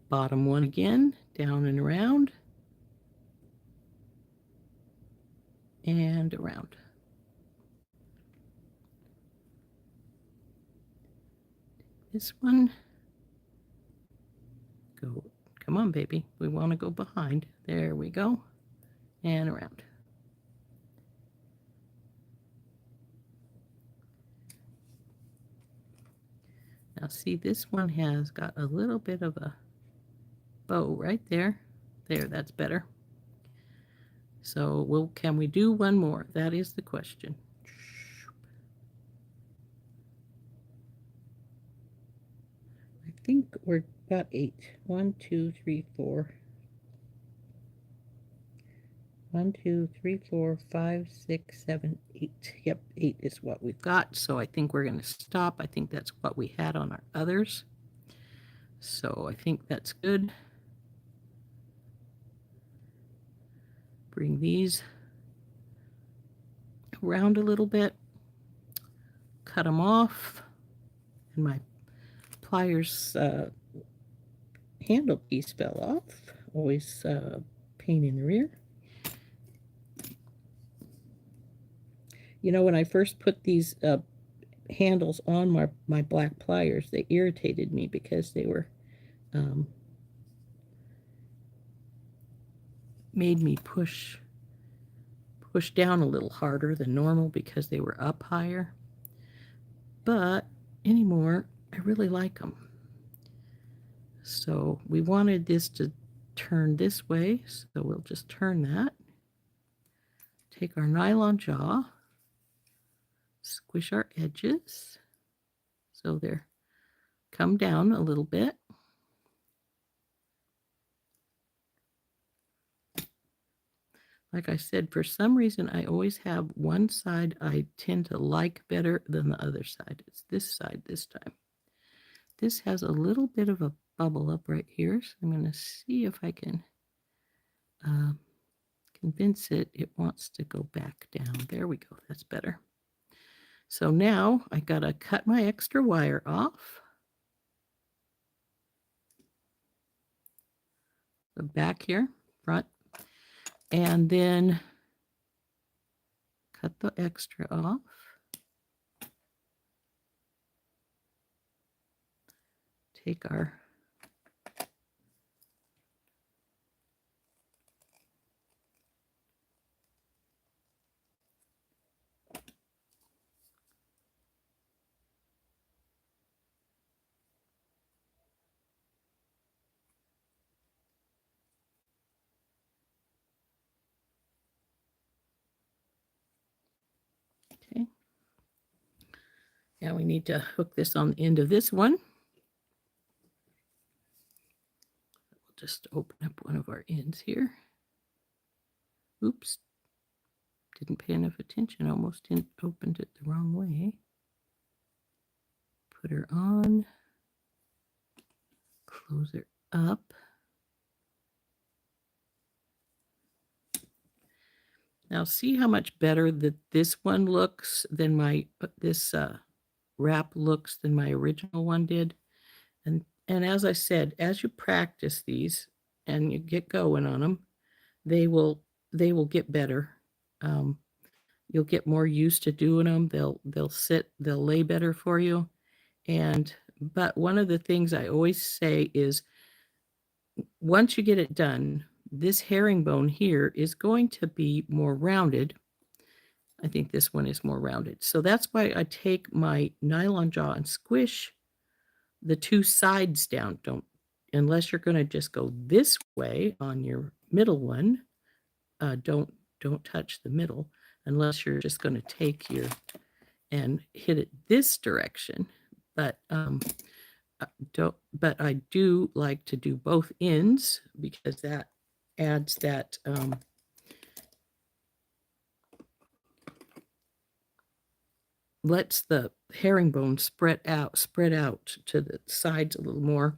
Bottom one again, down and around. And around. This one. Go, come on, baby. We want to go behind. There we go. And around. Now see, this one has got a little bit of a bow right there. There, that's better. So can we do one more? That is the question. I think we're got 8. 1, 2, 3, 4. 1, 2, 3, 4, 5, 6, 7, 8. Yep, 8 is what we've got. So I think we're going to stop. I think that's what we had on our others. So I think that's good. Bring these around a little bit. Cut them off. And my pliers handle piece fell off. Always pain in the rear. You know, when I first put these handles on my black pliers, they irritated me because they were made me push down a little harder than normal because they were up higher. But anymore, I really like them. So we wanted this to turn this way, so we'll just turn that. Take our nylon jaw, squish our edges so they're come down a little bit. Like I said, for some reason, I always have one side I tend to like better than the other side. It's this side this time. This has a little bit of a bubble up right here, so I'm going to see if I can convince it wants to go back down. There we go. That's better. So now I got to cut my extra wire off. The back here, front, and then cut the extra off. Take our okay. Now we need to hook this on the end of this one. We'll just open up one of our ends here. Oops. Didn't pay enough attention. Almost opened it the wrong way. Put her on. Close her up. Now see how much better that this one looks than this wrap looks than my original one did. And as I said, as you practice these and you get going on them, they will get better. You'll get more used to doing them. They'll lay better for you. But one of the things I always say is, once you get it done, this herringbone here is going to be more rounded. I think this one is more rounded. So that's why I take my nylon jaw and squish the two sides down. Unless you're going to just go this way on your middle one, don't touch the middle unless you're just going to take and hit it this direction. But I do like to do both ends because that adds that lets the herringbone spread out to the sides a little more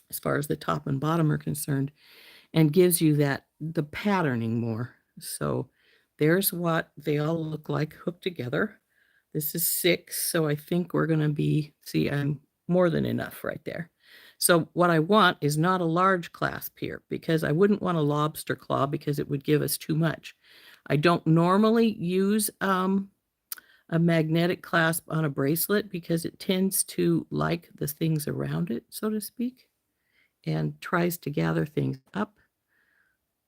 as far as the top and bottom are concerned, and gives you the patterning more. So there's what they all look like hooked together. This is 6, so I think we're going to be, see, I'm more than enough right there. So what I want is not a large clasp here, because I wouldn't want a lobster claw because it would give us too much. I don't normally use a magnetic clasp on a bracelet because it tends to like the things around it, so to speak, and tries to gather things up.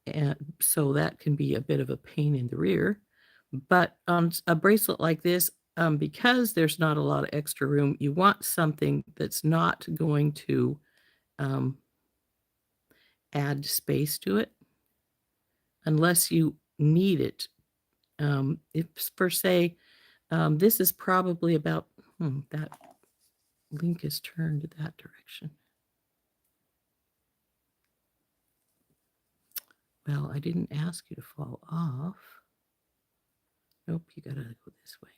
And so that can be a bit of a pain in the rear. But on a bracelet like this, because there's not a lot of extra room, you want something that's not going to add space to it unless you need it. If per se, this is probably about, that link is turned that direction. Well, I didn't ask you to fall off. Nope, you gotta go this way.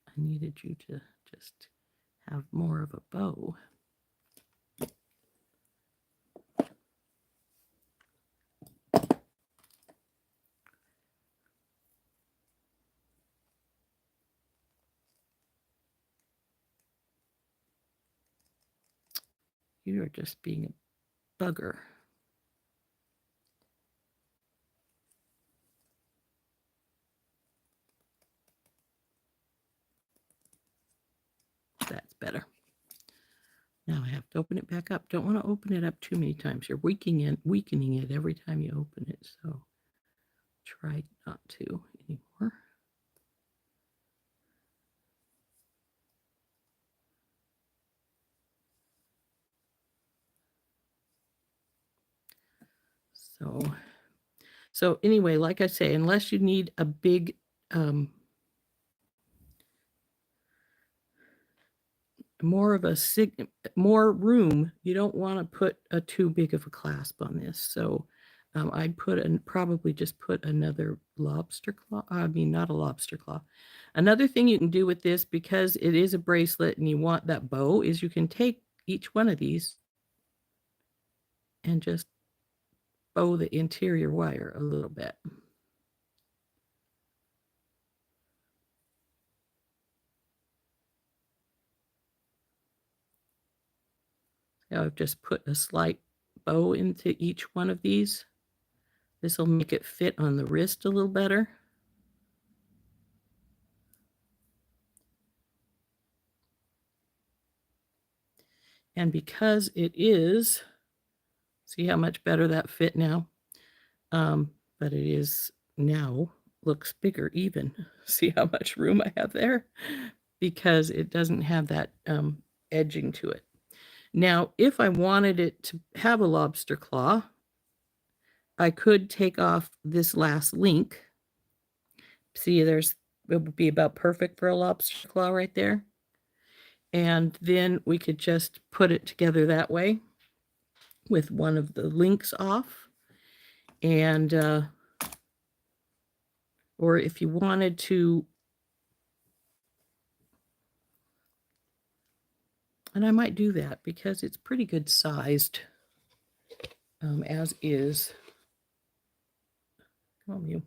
I needed you to just have more of a bow. You are just being a bugger. That's better. Now I have to open it back up. Don't want to open it up too many times. You're weakening it every time you open it. So try not to anymore. So anyway, like I say, unless you need a big more room. You don't want to put a too big of a clasp on this. So I'd probably just put another lobster claw. I mean, not a lobster claw. Another thing you can do with this, because it is a bracelet and you want that bow, is you can take each one of these and just bow the interior wire a little bit. Now I've just put a slight bow into each one of these. This will make it fit on the wrist a little better. And because it is, see how much better that fit now? But it is now looks bigger even. See how much room I have there? Because it doesn't have that edging to it. Now, if I wanted it to have a lobster claw, I could take off this last link. See, it would be about perfect for a lobster claw right there. And then we could just put it together that way with one of the links off. And, or if you wanted to, and I might do that because it's pretty good sized as is. Come on, you.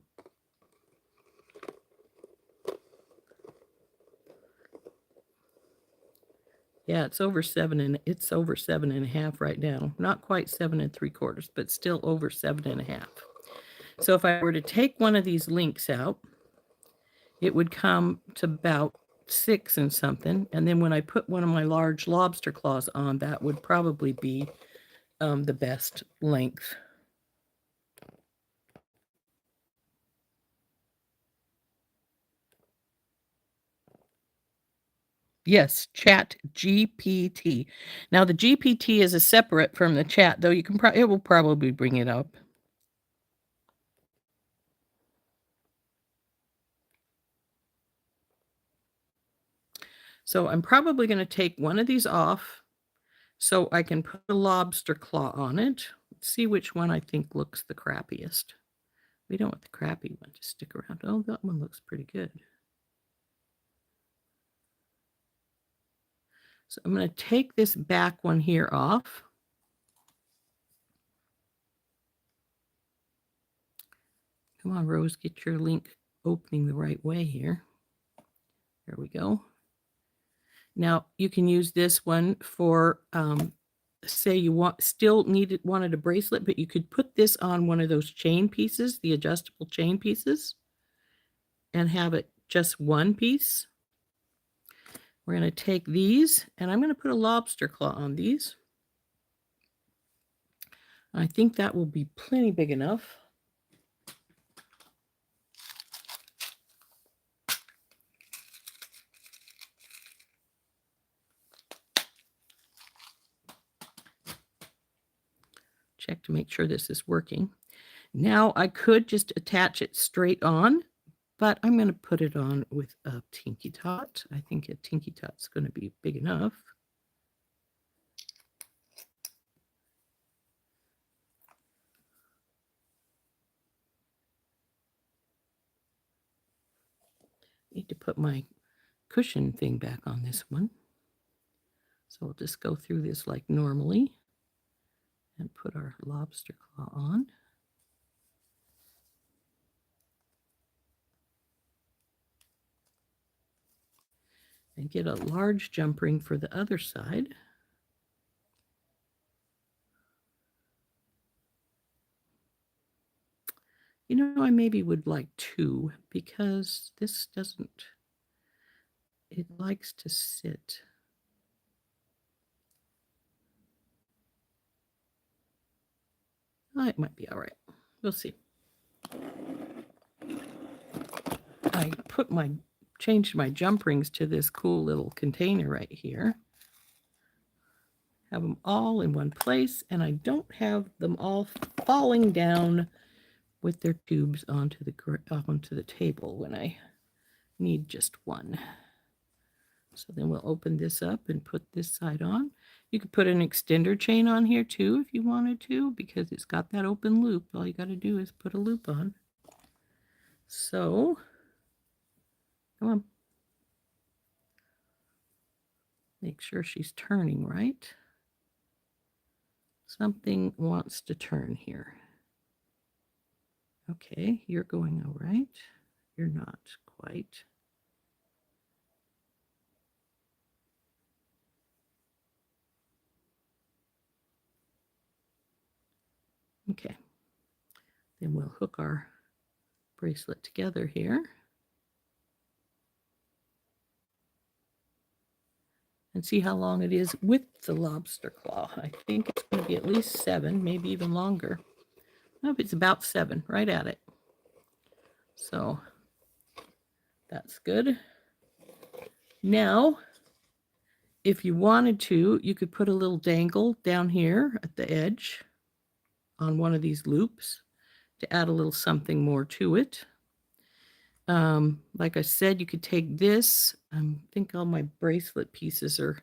Yeah, it's over 7.5 right now. Not quite 7 3/4, but still over 7.5. So if I were to take one of these links out, it would come to about 6 and something. And then when I put one of my large lobster claws on, that would probably be the best length. Yes, Chat GPT. Now the GPT is a separate from the chat, though you can it will probably bring it up. So I'm probably going to take one of these off so I can put a lobster claw on it. Let's see which one I think looks the crappiest. We don't want the crappy one to stick around. Oh, that one looks pretty good. So I'm going to take this back one here off. Come on, Rose, get your link opening the right way here. There we go. Now you can use this one for, say you wanted a bracelet, but you could put this on one of those chain pieces, the adjustable chain pieces, and have it just one piece. We're going to take these, and I'm going to put a lobster claw on these. I think that will be plenty big enough. Check to make sure this is working. Now I could just attach it straight on, but I'm going to put it on with a Tinky Tot. I think a Tinky Tot's going to be big enough. Need to put my cushion thing back on this one. So we'll just go through this like normally and put our lobster claw on. And get a large jump ring for the other side. You know, I maybe would like 2 because this doesn't, it likes to sit. It might be all right. We'll see. I changed my jump rings to this cool little container right here. Have them all in one place, and I don't have them all falling down with their tubes onto the table when I need just one. So then we'll open this up and put this side on. You could put an extender chain on here too if you wanted to, because it's got that open loop. All you got to do is put a loop on. So, come on. Make sure she's turning right. Something wants to turn here. Okay, you're going all right. You're not quite. Okay, then we'll hook our bracelet together here. And see how long it is with the lobster claw. I think it's going to be at least 7, maybe even longer. Nope, it's about 7, right at it. So that's good. Now, if you wanted to, you could put a little dangle down here at the edge on one of these loops to add a little something more to it. Like I said, you could take this. I think all my bracelet pieces are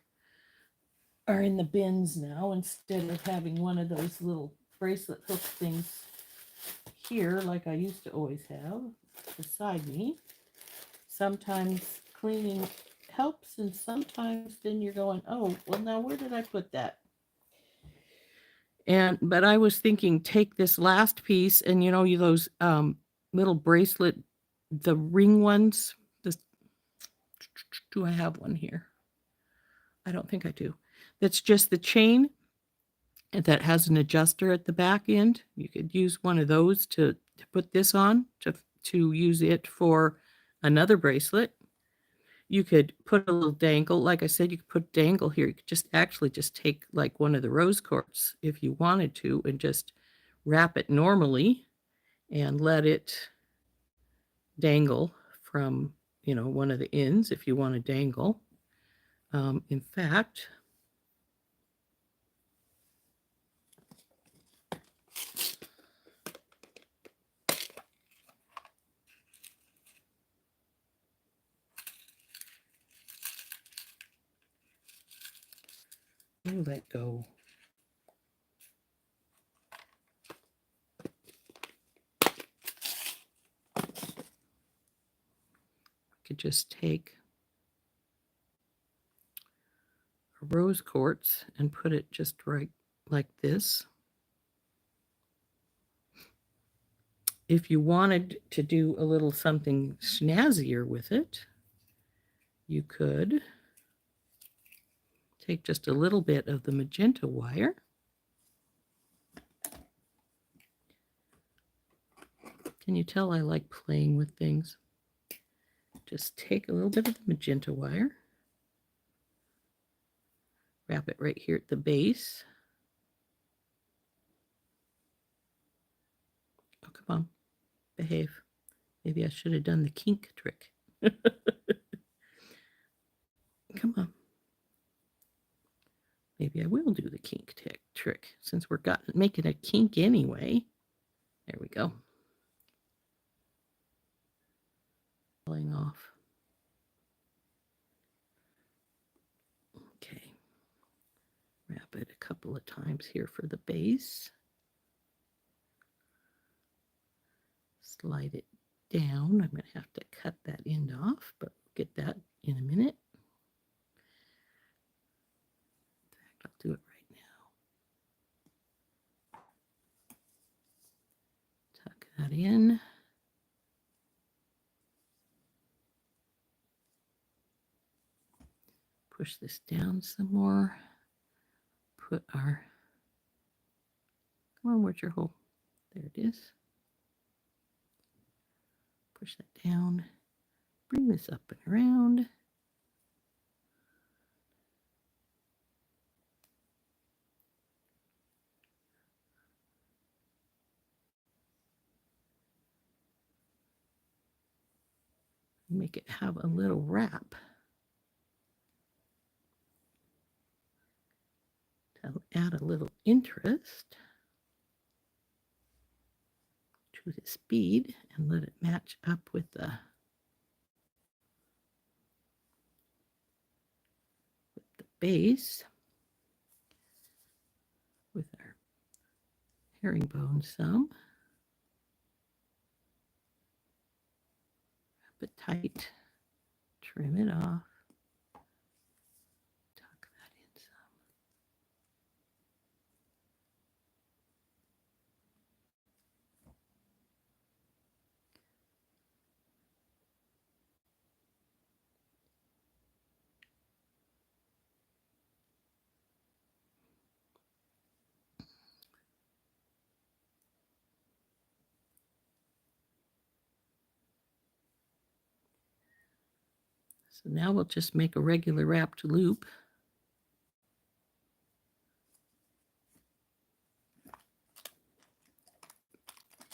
in the bins now, instead of having one of those little bracelet hook things here like I used to always have beside me. Sometimes cleaning helps, and sometimes then you're going, oh, well, now where did I put that? But I was thinking, take this last piece, and you know, those little bracelet, the ring ones. Do I have one here? I don't think I do. That's just the chain that has an adjuster at the back end. You could use one of those to put this on, to use it for another bracelet. You could put a little dangle. Like I said, you could put dangle here. You could just take like one of the rose quartz if you wanted to, and just wrap it normally and let it dangle from, one of the ends if you want to dangle. In fact, let go. Could just take a rose quartz and put it just right like this. If you wanted to do a little something snazzier with it, you could take just a little bit of the magenta wire. Can you tell I like playing with things? Just take a little bit of the magenta wire, wrap it right here at the base. Oh, come on, behave. Maybe I should have done the kink trick. Come on. Maybe I will do the kink trick, since we're making a kink anyway. There we go. Falling off. Okay. Wrap it a couple of times here for the base. Slide it down. I'm going to have to cut that end off, but we'll get that in a minute. In fact, I'll do it right now. Tuck that in. Push this down some more. Put our, come on, where's your hole? There it is. Push that down. Bring this up and around. Make it have a little wrap. To add a little interest to the bead and let it match up with the base with our herringbone some. Wrap it tight, trim it off, tuck that in some. So now we'll just make a regular wrapped loop.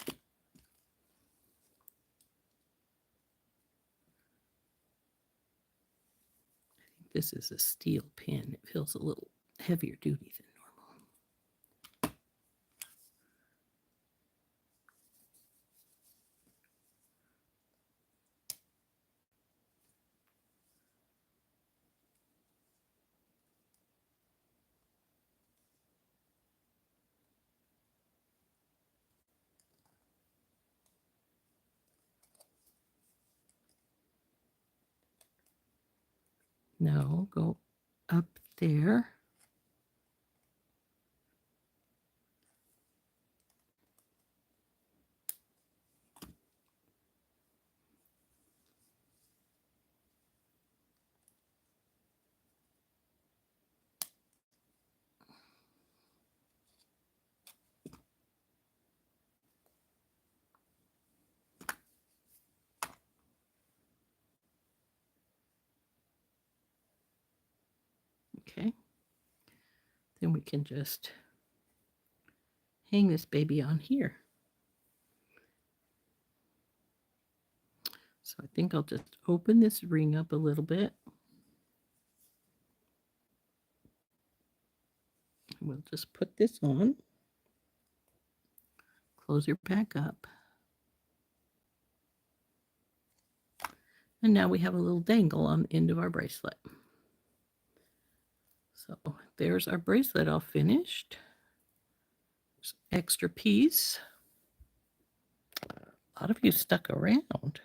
I think this is a steel pin. It feels a little heavier duty than normal. Now go up there. Okay. Then we can just hang this baby on here. So I think I'll just open this ring up a little bit. We'll just put this on. Close her back up. And now we have a little dangle on the end of our bracelet. So there's our bracelet all finished. Extra piece. A lot of you stuck around.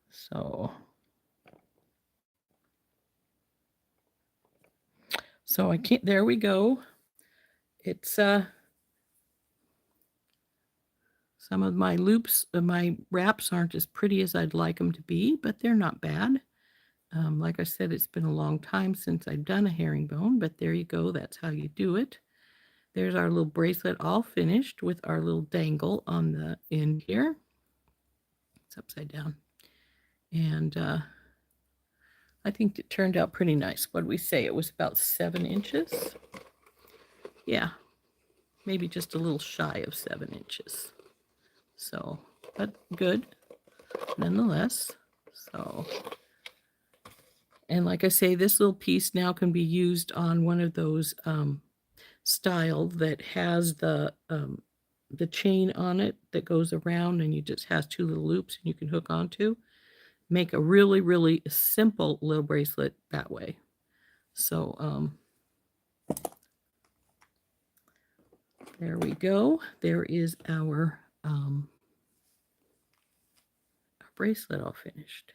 So I can't, there we go. It's some of my loops, my wraps aren't as pretty as I'd like them to be, but they're not bad. Like I said, it's been a long time since I've done a herringbone, but there you go. That's how you do it. There's our little bracelet all finished with our little dangle on the end here. It's upside down. And I think it turned out pretty nice. What did we say? It was about 7 inches. Yeah, maybe just a little shy of 7 inches. So, but good nonetheless. So, and like I say, this little piece now can be used on one of those style that has the chain on it that goes around, and you just has 2 little loops and you can hook onto. Make a really, really simple little bracelet that way. So there we go. There is our bracelet all finished.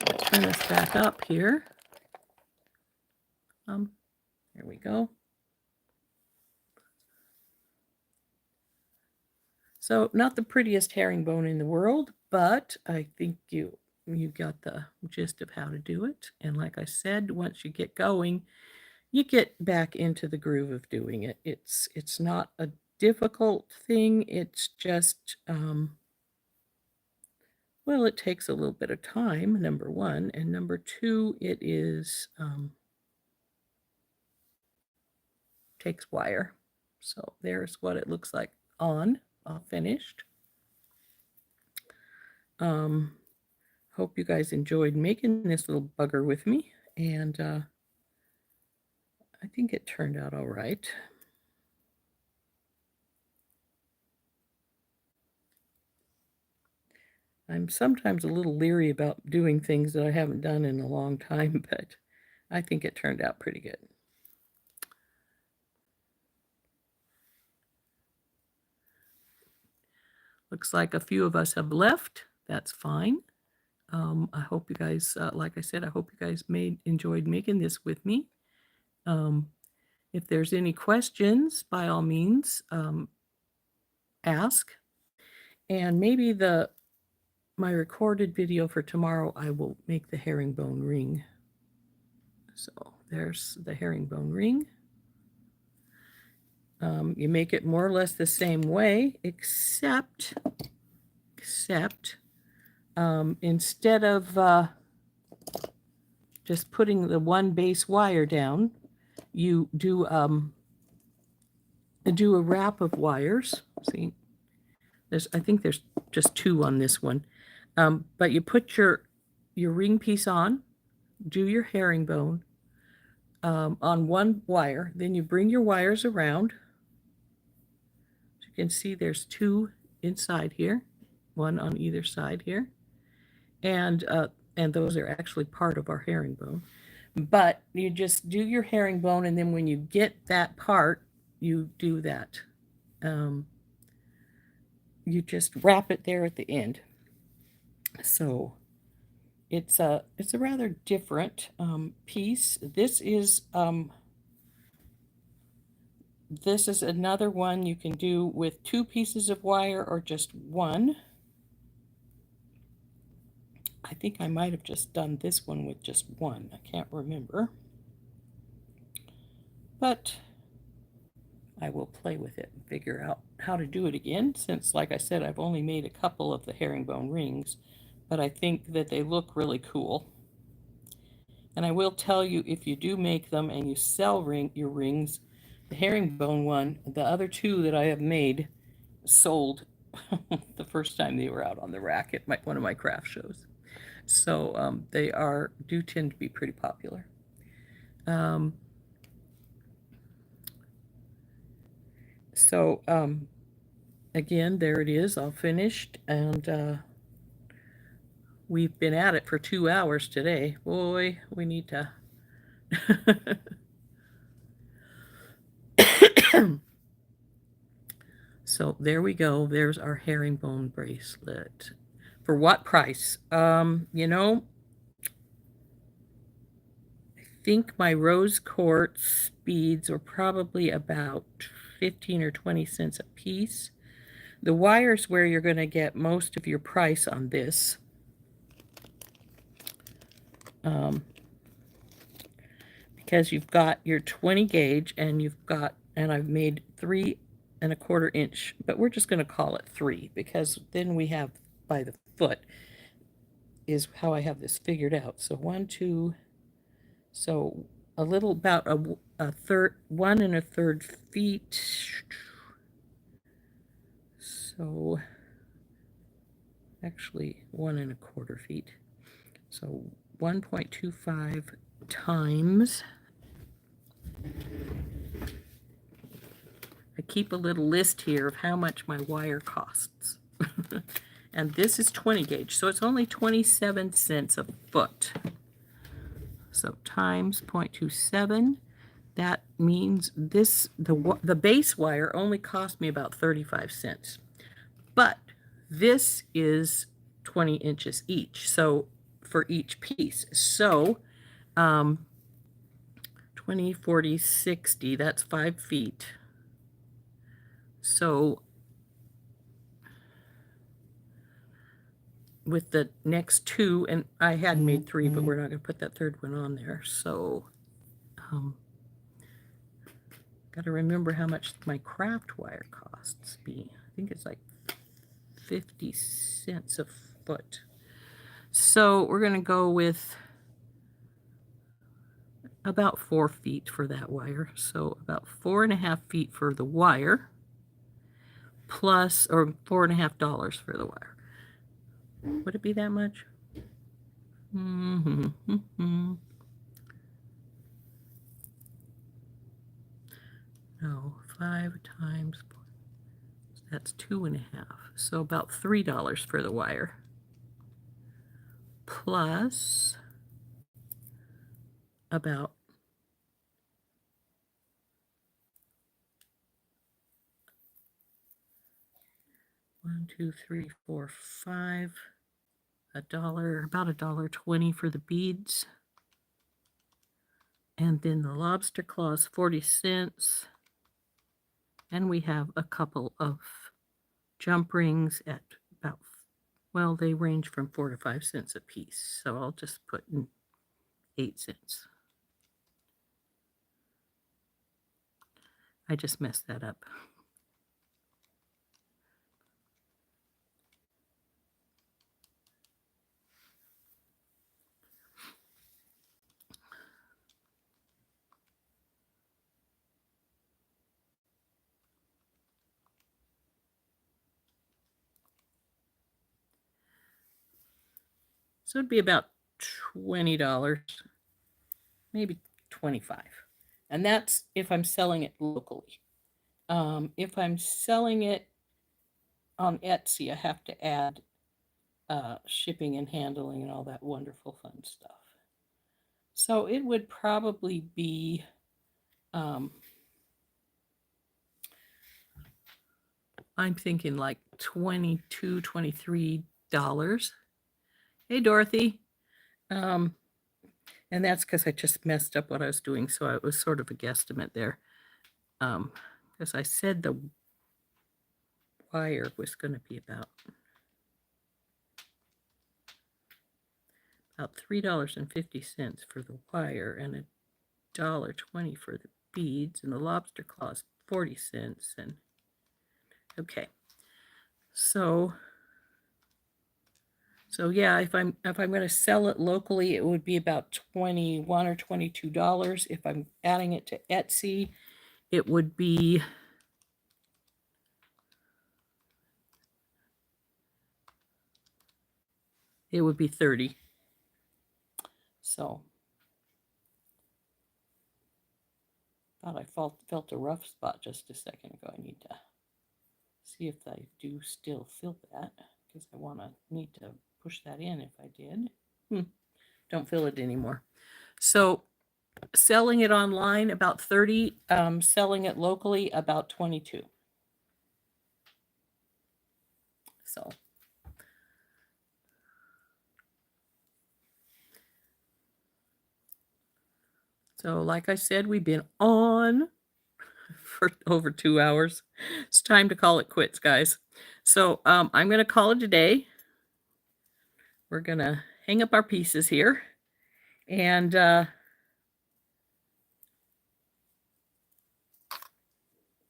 Let's turn this back up here. There we go. So not the prettiest herringbone in the world, but I think you got the gist of how to do it. And like I said, once you get going, you get back into the groove of doing it. It's not a difficult thing. It's just, well, it takes a little bit of time, number one. And number two, it is, takes wire. So there's what it looks like on, all finished. Hope you guys enjoyed making this little bugger with me. And I think it turned out all right. I'm sometimes a little leery about doing things that I haven't done in a long time, but I think it turned out pretty good. Looks like a few of us have left. That's fine. I hope you guys, like I said, I hope you guys enjoyed making this with me. If there's any questions, by all means, ask. And maybe my recorded video for tomorrow, I will make the herringbone ring. So there's the herringbone ring. You make it more or less the same way, except instead of just putting the one base wire down, you do a wrap of wires. See, I think there's just 2 on this one, but you put your ring piece on, do your herringbone on one wire, then you bring your wires around. As you can see, there's 2 inside here, 1 on either side here, and those are actually part of our herringbone. But you just do your herringbone, and then when you get that part, you do that. You just wrap it there at the end. So it's a rather different piece. This is another one you can do with 2 pieces of wire or just 1. I think I might have just done this one with just 1. I can't remember. But I will play with it and figure out how to do it again, since, like I said, I've only made a couple of the herringbone rings, but I think that they look really cool. And I will tell you, if you do make them and you sell your rings, the herringbone one, the other 2 that I have made sold the first time they were out on the rack at one of my craft shows. So they do tend to be pretty popular. Again, there it is, all finished, and we've been at it for 2 hours today. Boy, we need to. So there we go. There's our herringbone bracelet. For what price? You know, I think my rose quartz beads are probably about 15 or 20 cents a piece. The wire's where you're going to get most of your price on this. Because you've got your 20 gauge and I've made 3 1/4 inch, but we're just going to call it 3, because then we have by the foot is how I have this figured out. So 1, 2, so a little about a third, 1 1/3 feet. So actually 1 1/4 feet. So 1.25 times. I keep a little list here of how much my wire costs. And this is 20 gauge, so it's only 27 cents a foot. So times 0.27, that means the base wire only cost me about 35 cents. But this is 20 inches each, so for each piece. So 20, 40, 60, that's 5 feet. So with the next 2, and I had made 3, but we're not going to put that 3rd one on there. So got to remember how much my craft wire costs me. I think it's like 50 cents a foot. So we're going to go with about 4 feet for that wire. So about 4.5 feet for the wire, plus, or $4.50 for the wire. Would it be that much? 5 times, that's 2.5. So about $3 for the wire. Plus about $1, 2, 3, 4, 5. $1, about $1.20 for the beads. And then the lobster claws, 40 cents. And we have a couple of jump rings at about, well, they range from 4 to 5 cents a piece. So I'll just put in 8 cents. I just messed that up. So it'd be about $20, maybe 25. And that's if I'm selling it locally. If I'm selling it on Etsy, I have to add shipping and handling and all that wonderful fun stuff. So it would probably be I'm thinking like $22, $23. Hey, Dorothy. And that's because I just messed up what I was doing, so it was sort of a guesstimate there. Because I said the wire was going to be about $3.50 for the wire and $1.20 for the beads, and the lobster claws 40 cents. And okay, so yeah, if I'm going to sell it locally, it would be about $21 or $22. If I'm adding it to Etsy, it would be $30. So thought I felt a rough spot just a second ago. I need to see if I do still feel that, because I need to push that in if I did. Don't feel it anymore. So selling it online about 30, selling it locally about 22. So like I said, we've been on for over 2 hours. It's time to call it quits, guys. So I'm going to call it a day. We're going to hang up our pieces here, and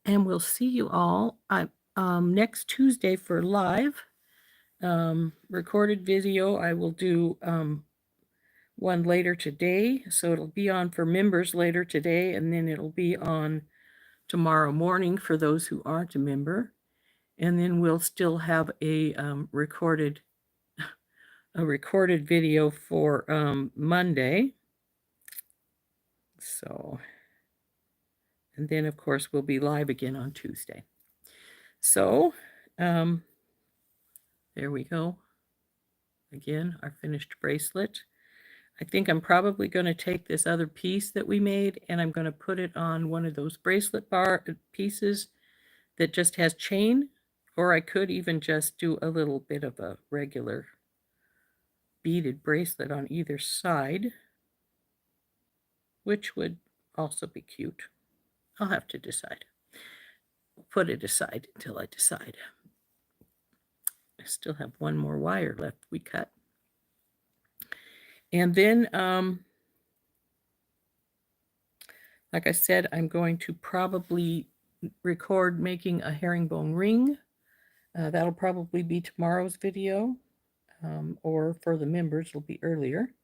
we'll see you all next Tuesday for live recorded video. I will do one later today, so it'll be on for members later today, and then it'll be on tomorrow morning for those who aren't a member, and then we'll still have a recorded video for Monday. So, and then of course we'll be live again on Tuesday. So there we go. Again, our finished bracelet. I think I'm probably going to take this other piece that we made, and I'm going to put it on one of those bracelet bar pieces that just has chain, or I could even just do a little bit of a regular beaded bracelet on either side, which would also be cute. I'll have to decide. I'll put it aside until I decide. I still have one more wire left we cut. And then, like I said, I'm going to probably record making a herringbone ring. That'll probably be tomorrow's video, or for the members, it'll be earlier.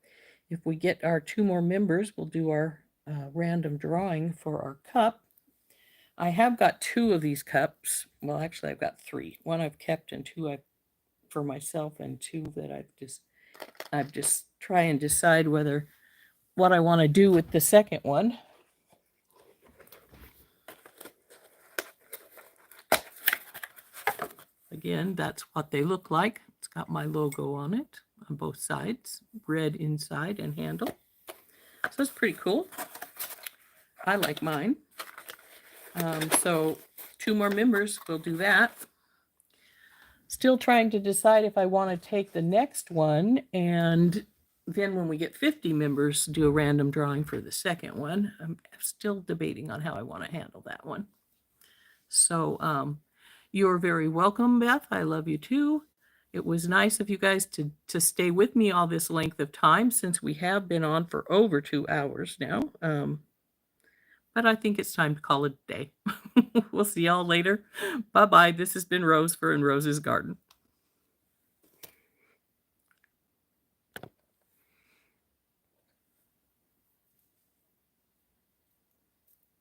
If we get our 2 more members, we'll do our random drawing for our cup. I have got 2 of these cups. Well, actually, I've got 3. One I've kept, and 2 for myself, and 2 that I've just try and decide what I want to do with the second one. Again, that's what they look like. It's got my logo on it on both sides, red inside and handle. So it's pretty cool. I like mine. So 2 more members will do that. Still trying to decide if I want to take the next one, and then when we get 50 members, do a random drawing for the second one. I'm still debating on how I want to handle that one. So you're very welcome, Beth. I love you too. It was nice of you guys to stay with me all this length of time, since we have been on for over 2 hours now. But I think it's time to call it a day. We'll see y'all later. Bye-bye. This has been Rose for In Rose's Garden.